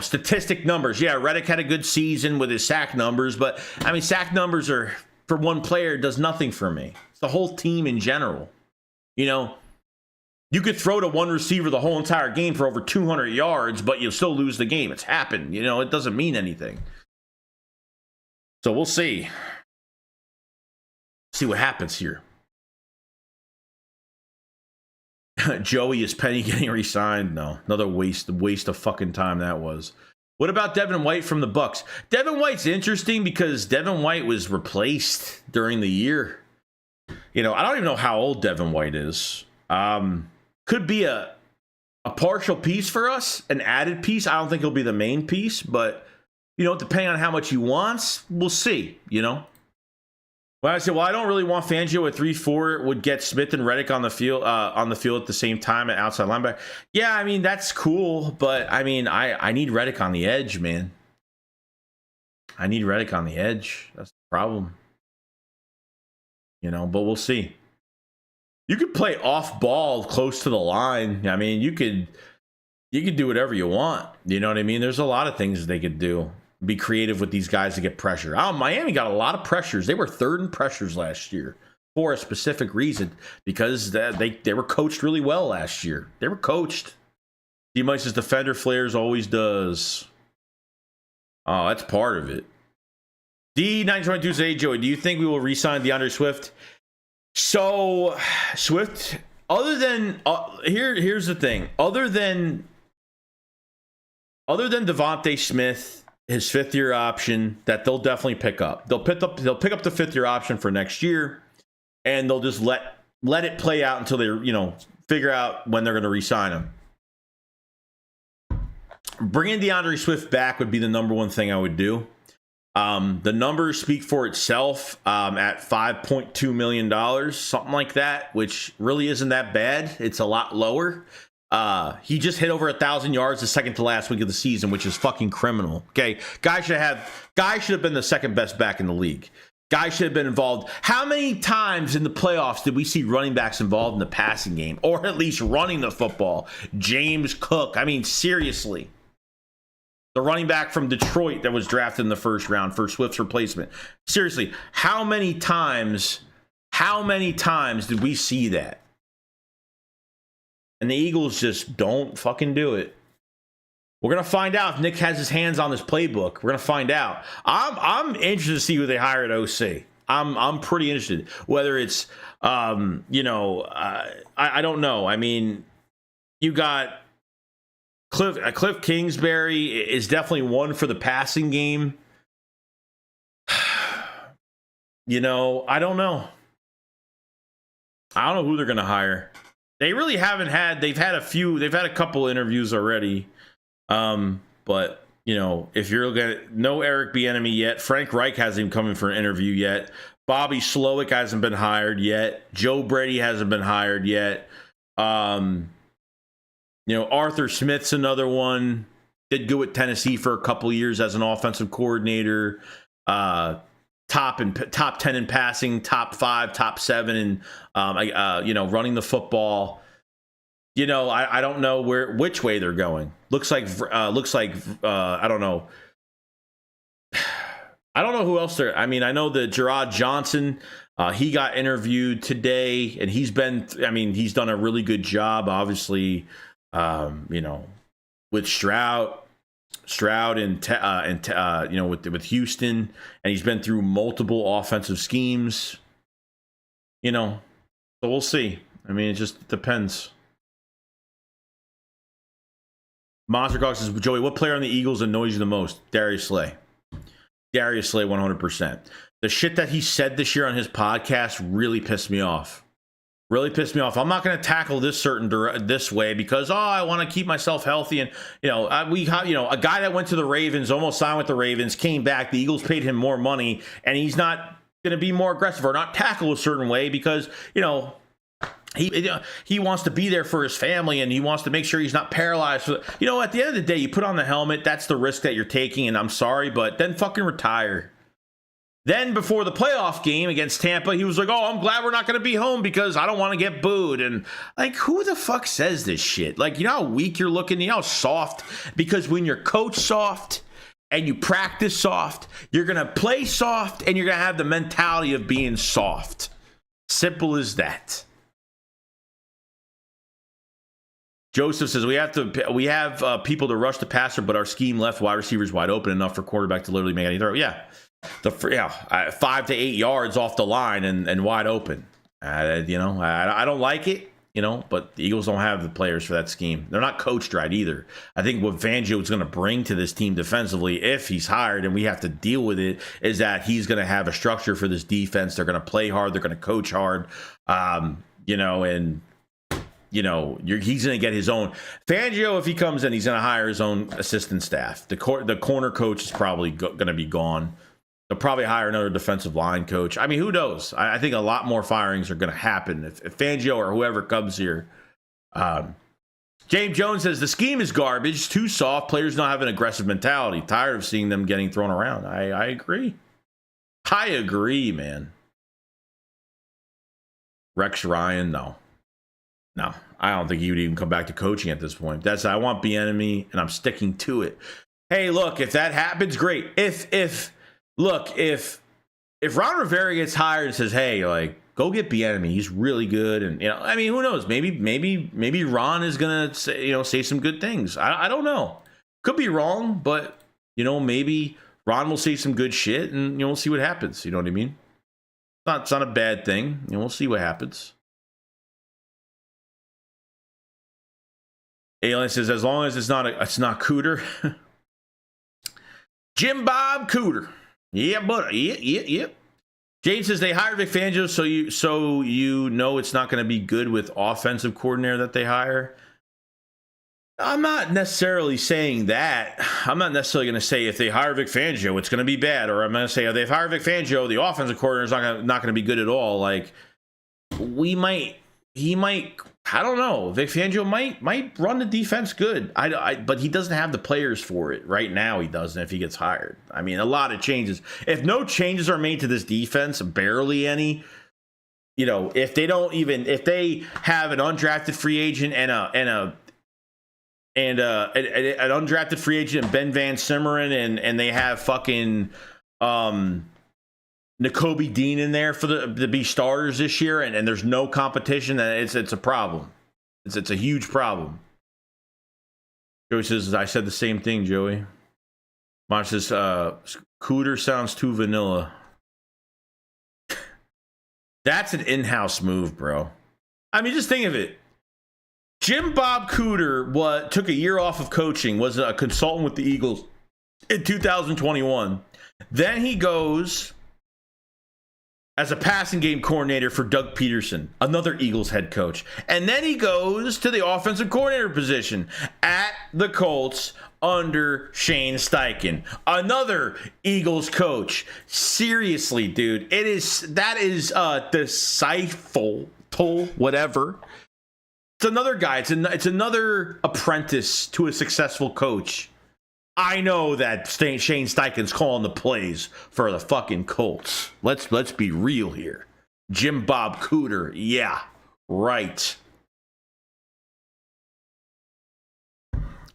Statistic numbers. Yeah, Reddick had a good season with his sack numbers, but I mean, sack numbers are for one player does nothing for me. It's the whole team in general. You know, you could throw to one receiver the whole entire game for over 200 yards, but you'll still lose the game. It's happened. You know, it doesn't mean anything. So we'll see. See what happens here. Joey, is Penny getting re-signed? No, another waste of fucking time that was. What about Devin White from the Bucks? Devin White's interesting because Devin White was replaced during the year. You know, I don't even know how old Devin White is. Could be a partial piece for us, an added piece. I don't think he'll be the main piece, but you know, depending on how much he wants, we'll see. You know. Well, I said, well, I don't really want Fangio at 3-4. Would get Smith and Reddick on the field at the same time at outside linebacker. Yeah, I mean, that's cool, but I mean, I need Reddick on the edge, man. I need Reddick on the edge. That's the problem. You know, but we'll see. You could play off ball close to the line. I mean, you could do whatever you want. You know what I mean? There's a lot of things they could do. Be creative with these guys to get pressure. Miami got a lot of pressures. They were third in pressures last year for a specific reason, because they were coached really well last year. They were coached. D-Mice's defender flares always does. Oh, that's part of it. D922 say, Joey, do you think we will re-sign DeAndre Swift? So, Swift, other than here's the thing. Other than Devontae Smith, his 5th-year option that they'll definitely pick up. They'll pick up the 5th-year option for next year, and they'll just let it play out until they, you know, figure out when they're going to re-sign him. Bringing DeAndre Swift back would be the number one thing I would do. The numbers speak for itself at $5.2 million, something like that, which really isn't that bad. It's a lot lower. He just hit over 1,000 yards the second to last week of the season, which is fucking criminal. Okay, guy should have been the second best back in the league. Guy should have been involved. How many times in the playoffs did we see running backs involved in the passing game, or at least running the football? James Cook. I mean, seriously. The running back from Detroit that was drafted in the first round for Swift's replacement. Seriously, how many times did we see that? And the Eagles just don't fucking do it. We're going to find out if Nick has his hands on this playbook. We're going to find out. I'm interested to see who they hire at OC. I'm pretty interested. Whether it's, I don't know. I mean, you got Cliff Kingsbury is definitely one for the passing game. You know, I don't know. I don't know who they're going to hire. They really haven't had. They've had a couple interviews already. But you know, if you're looking at no Eric Bieniemy yet, Frank Reich hasn't even come in for an interview yet. Bobby Slowick hasn't been hired yet. Joe Brady hasn't been hired yet. You know, Arthur Smith's another one. Did good with Tennessee for a couple years as an offensive coordinator. Top 10 in passing, top 5, top 7 in running the football. You know, I don't know which way they're going. Looks like I don't know. I don't know who else they're. I mean, I know that Gerard Johnson, he got interviewed today, and he's done a really good job. Obviously, with Stroud and with Houston, and he's been through multiple offensive schemes. You know, so we'll see. I mean, it just depends. Monster Cox says, Joey, what player on the Eagles annoys you the most? Darius Slay. Darius Slay, 100%. The shit that he said this year on his podcast really pissed me off. Really pissed me off. I'm not going to tackle this this way because I want to keep myself healthy. And a guy that went to the Ravens, almost signed with the Ravens, came back. The Eagles paid him more money, and he's not going to be more aggressive or not tackle a certain way because he wants to be there for his family and he wants to make sure he's not paralyzed. At the end of the day, you put on the helmet. That's the risk that you're taking, and I'm sorry, but then fucking retire. Then before the playoff game against Tampa, he was like, oh, I'm glad we're not going to be home because I don't want to get booed. And like, who the fuck says this shit? Like, you know how weak you're looking? You know how soft? Because when you're coach soft, and you practice soft, you're going to play soft, and you're going to have the mentality of being soft. Simple as that. Joseph says, we have people to rush the passer, but our scheme left wide receivers wide open enough for quarterback to literally make any throw. Yeah. 5 to 8 yards off the line and wide open. I don't like it, but the Eagles don't have the players for that scheme. They're not coached right either. I think what Fangio is going to bring to this team defensively, if he's hired and we have to deal with it, is that he's going to have a structure for this defense. They're going to play hard. They're going to coach hard, he's going to get his own. Fangio, if he comes in, he's going to hire his own assistant staff. The corner coach is probably going to be gone. They'll probably hire another defensive line coach. I mean, who knows? I think a lot more firings are going to happen if Fangio or whoever comes here. James Jones says, the scheme is garbage, too soft. Players don't have an aggressive mentality. Tired of seeing them getting thrown around. I agree. I agree, man. Rex Ryan, no. No, I don't think he would even come back to coaching at this point. I want Bieniemy, and I'm sticking to it. Hey, look, if that happens, great. If Ron Rivera gets hired and says, hey, go get Bieniemy, he's really good, and who knows? Maybe Ron is gonna say some good things. I don't know. Could be wrong, but maybe Ron will say some good shit, and we'll see what happens. You know what I mean? It's not a bad thing. We'll see what happens. Alien says, as long as it's not Cooter. Jim Bob Cooter. Yeah, buddy. Yep. James says they hired Vic Fangio, so you know it's not going to be good with offensive coordinator that they hire. I'm not necessarily saying that. I'm not necessarily going to say if they hire Vic Fangio, it's going to be bad. Or I'm going to say if they hire Vic Fangio, the offensive coordinator is not going to be good at all. He might. I don't know. Vic Fangio might run the defense good. But he doesn't have the players for it right now. He doesn't. If he gets hired, a lot of changes. If no changes are made to this defense, barely any. If they have an undrafted free agent and an undrafted free agent, Ben Van Simmeren, and they have fucking Nakobe Dean in there to be starters this year, and there's no competition, then it's a problem. It's a huge problem. Joey says, I said the same thing, Joey. Mom says, Cooter sounds too vanilla. That's an in-house move, bro. Just think of it. Jim Bob Cooter took a year off of coaching, was a consultant with the Eagles in 2021. Then he goes as a passing game coordinator for Doug Peterson, another Eagles head coach. And then he goes to the offensive coordinator position at the Colts under Shane Steichen, another Eagles coach. Seriously, dude, that is disciple, whatever. It's another guy. It's another apprentice to a successful coach. I know that Shane Steichen's calling the plays for the fucking Colts. Let's be real here. Jim Bob Cooter, yeah, right.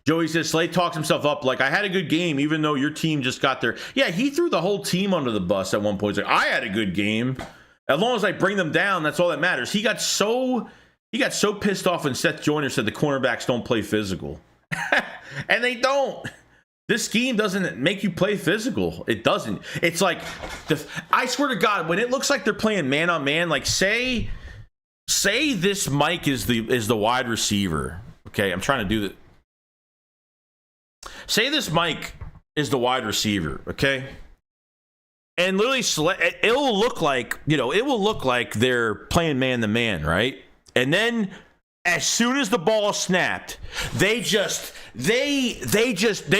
Joey says, Slade talks himself up I had a good game, even though your team just got there. Yeah, he threw the whole team under the bus at one point. He's I had a good game. As long as I bring them down, that's all that matters. He got so pissed off when Seth Joyner said the cornerbacks don't play physical. And they don't. This scheme doesn't make you play physical. It doesn't. It's I swear to God, when it looks like they're playing man on man, say this Mike is the wide receiver. Okay, I'm trying to do that. Say this Mike is the wide receiver. Okay, and literally, it will look like they're playing man to man, right? And then, as soon as the ball is snapped, they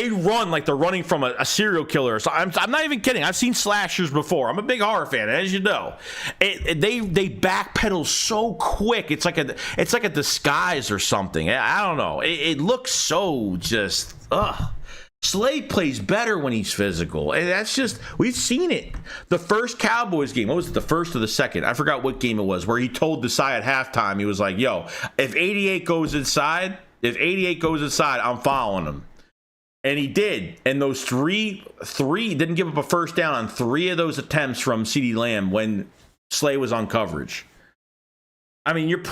run like they're running from a serial killer. So I'm not even kidding. I've seen slashers before. I'm a big horror fan, as you know. They backpedal so quick. It's like a disguise or something. I don't know. It looks so just Slade plays better when he's physical. And that's just, we've seen it. The first Cowboys game, what was it, the first or the second? I forgot what game it was, where he told Desai at halftime, he was like, yo, if 88 goes inside, I'm following him. And he did. And those three didn't give up a first down on 3 of those attempts from CeeDee Lamb when Slay was on coverage. I mean, you're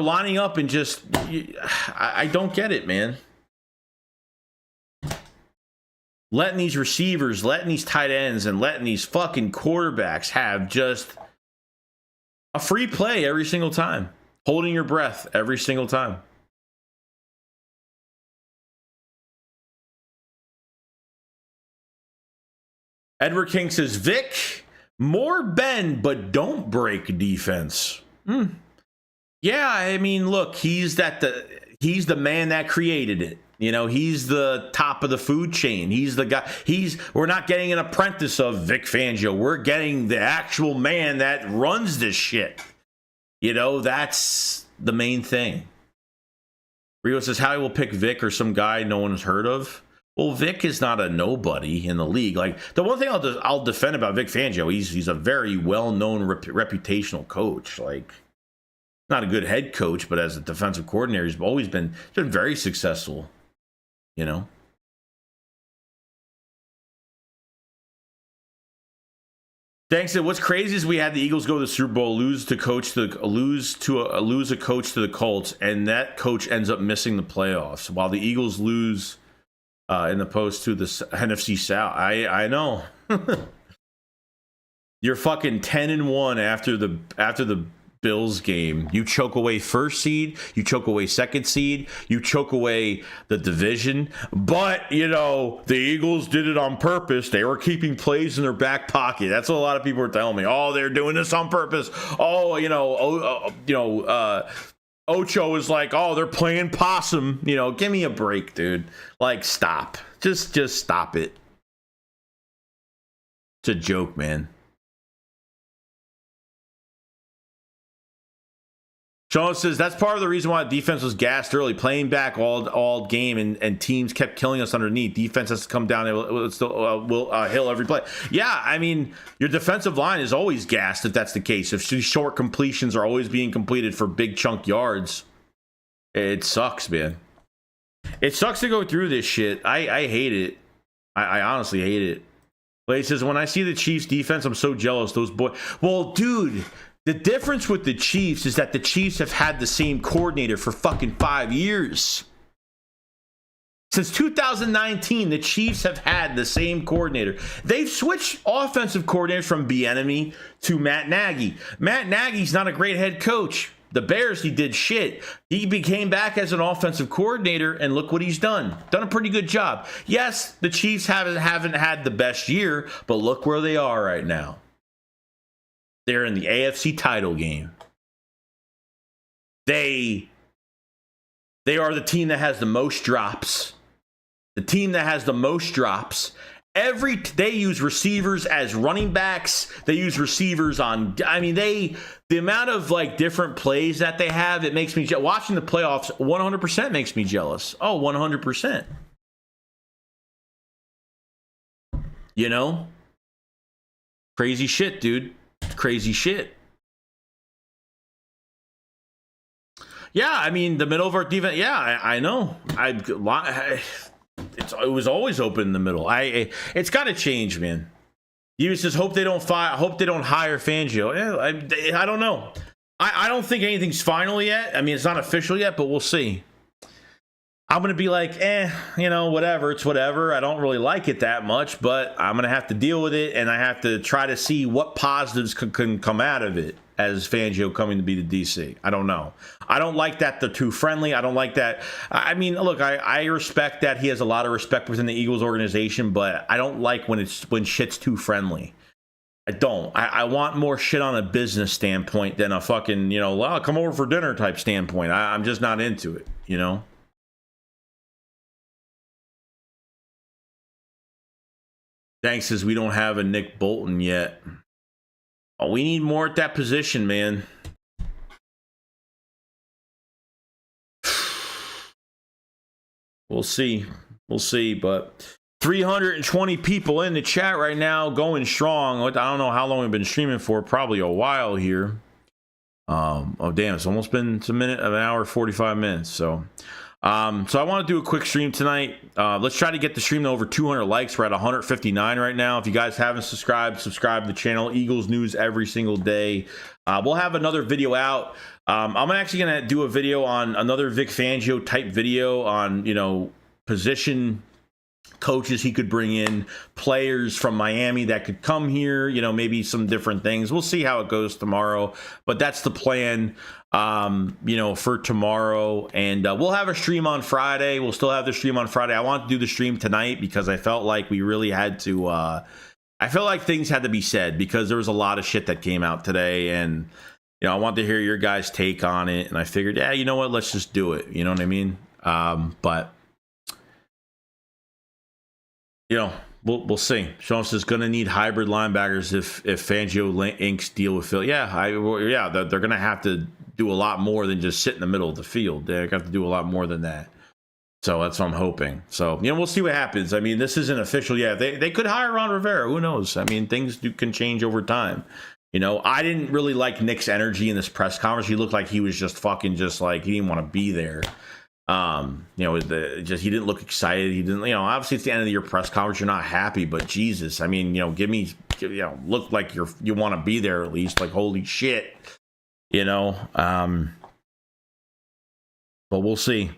lining up and just, I don't get it, man. Letting these receivers, letting these tight ends, and letting these fucking quarterbacks have just a free play every single time. Holding your breath every single time. Edward King says, Vic, more bend, but don't break defense. Yeah, I mean, look, he's the man that created it. You know, he's the top of the food chain. He's the guy. We're not getting an apprentice of Vic Fangio. We're getting the actual man that runs this shit. You know, that's the main thing. Rio says, Howie will pick Vic or some guy no one's heard of. Well, Vic is not a nobody in the league. Like, the one thing I'll defend about Vic Fangio, he's a very well-known reputational coach. Like, not a good head coach, but as a defensive coordinator, he's been very successful. You know. Thanks. What's crazy is we had the Eagles go to the Super Bowl, lose a coach to the Colts, and that coach ends up missing the playoffs, while the Eagles lose in the post to the NFC South. I know. You're fucking 10-1 after the Bills game. You choke away first seed, you choke away second seed, you choke away the division. But, you know, the Eagles did it on purpose. They were keeping plays in their back pocket. That's what a lot of people are telling me. Oh, they're doing this on purpose. Oh, Ocho is like, oh, they're playing possum. You know, give me a break, dude. Like, stop. Just stop it. It's a joke, man. Sean says that's part of the reason why the defense was gassed early, playing back all game, and teams kept killing us underneath. Defense has to come down and will hill every play. Yeah, I mean, your defensive line is always gassed if that's the case. If these short completions are always being completed for big chunk yards, it sucks, man. It sucks to go through this shit. I hate it. I honestly hate it. But he says, when I see the Chiefs defense, I'm so jealous. Those boys. Well, dude. The difference with the Chiefs is that the Chiefs have had the same coordinator for fucking 5 years. Since 2019, the Chiefs have had the same coordinator. They've switched offensive coordinators from Bieniemy to Matt Nagy. Matt Nagy's not a great head coach. The Bears, he did shit. He came back as an offensive coordinator, and look what he's done. Done a pretty good job. Yes, the Chiefs haven't had the best year, but look where they are right now. They're in the AFC title game. They are the team that has the most drops. The team that has the most drops. They use receivers as running backs. They use receivers on. I mean, the amount of like different plays that they have, it makes me watching the playoffs. 100% makes me jealous. Oh, 100%. You know, crazy shit, dude. Crazy shit. Yeah, I mean, the middle of our defense. Yeah, I know. It was always open in the middle. It's got to change, man. You just hope they don't hire Fangio. I don't know. I don't think anything's final yet. I mean, it's not official yet, but we'll see. I'm going to be like, whatever. It's whatever. I don't really like it that much, but I'm going to have to deal with it, and I have to try to see what positives can come out of it as Fangio coming to be the DC. I don't know. I don't like that they're too friendly. I don't like that. I mean, look, I respect that he has a lot of respect within the Eagles organization, but I don't like when shit's too friendly. I don't. I want more shit on a business standpoint than a fucking, well, come over for dinner type standpoint. I'm just not into it, Thanks says we don't have a Nick Bolton yet. Oh, we need more at that position, man. We'll see. But 320 people in the chat right now, going strong. I don't know how long we've been streaming for. Probably a while here. Oh, damn. It's almost been an hour, 45 minutes. So, So I want to do a quick stream tonight. Let's try to get the stream to over 200 likes. We're at 159 right now. If you guys haven't subscribed to the channel. Eagles news every single day. We'll have another video out. I'm actually going to do a video on another Vic Fangio type video on, position coaches he could bring in, players from Miami that could come here, maybe some different things. We'll see how it goes tomorrow, but that's the plan, for tomorrow. And we'll have a stream on Friday. We'll still have the stream on Friday. I want to do the stream tonight because I felt like we really had to, I felt like things had to be said because there was a lot of shit that came out today, and, I want to hear your guys' take on it. And I figured, yeah, you know what, let's just do it. You know what I mean? But we'll see. Sean says going to need hybrid linebackers if Fangio inks deal with Phil. Yeah, they're going to have to do a lot more than just sit in the middle of the field. They're going to have to do a lot more than that. So that's what I'm hoping. So, we'll see what happens. I mean, this isn't official yet. They could hire Ron Rivera. Who knows? I mean, things can change over time. I didn't really like Nick's energy in this press conference. He looked like he was just fucking like he didn't want to be there. He didn't look excited. He didn't, obviously it's the end of the year press conference. You're not happy, but Jesus, I mean, look like you want to be there at least. Like, holy shit, but we'll see.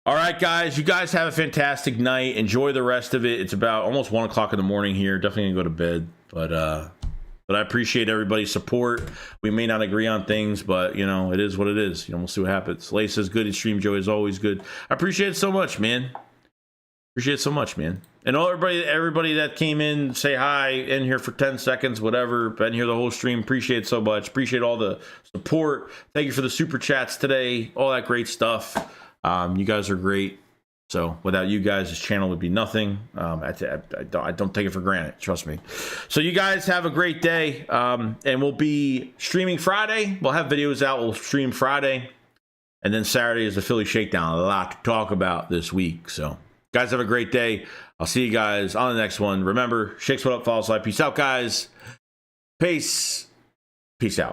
All right, guys, you guys have a fantastic night. Enjoy the rest of it. It's about almost 1 o'clock in the morning here. Definitely gonna go to bed, but I appreciate everybody's support. We may not agree on things, but, it is what it is. We'll see what happens. Lay says, good. Stream Joe is always good. I appreciate it so much, man. And everybody that came in, say hi, in here for 10 seconds, whatever. Been here the whole stream. Appreciate it so much. Appreciate all the support. Thank you for the super chats today. All that great stuff. You guys are great. So without you guys, this channel would be nothing. I don't take it for granted. Trust me. So you guys have a great day. And we'll be streaming Friday. We'll have videos out. We'll stream Friday. And then Saturday is the Philly Shakedown. A lot to talk about this week. So guys, have a great day. I'll see you guys on the next one. Remember, shakes what up, follows life. Peace out, guys. Peace out.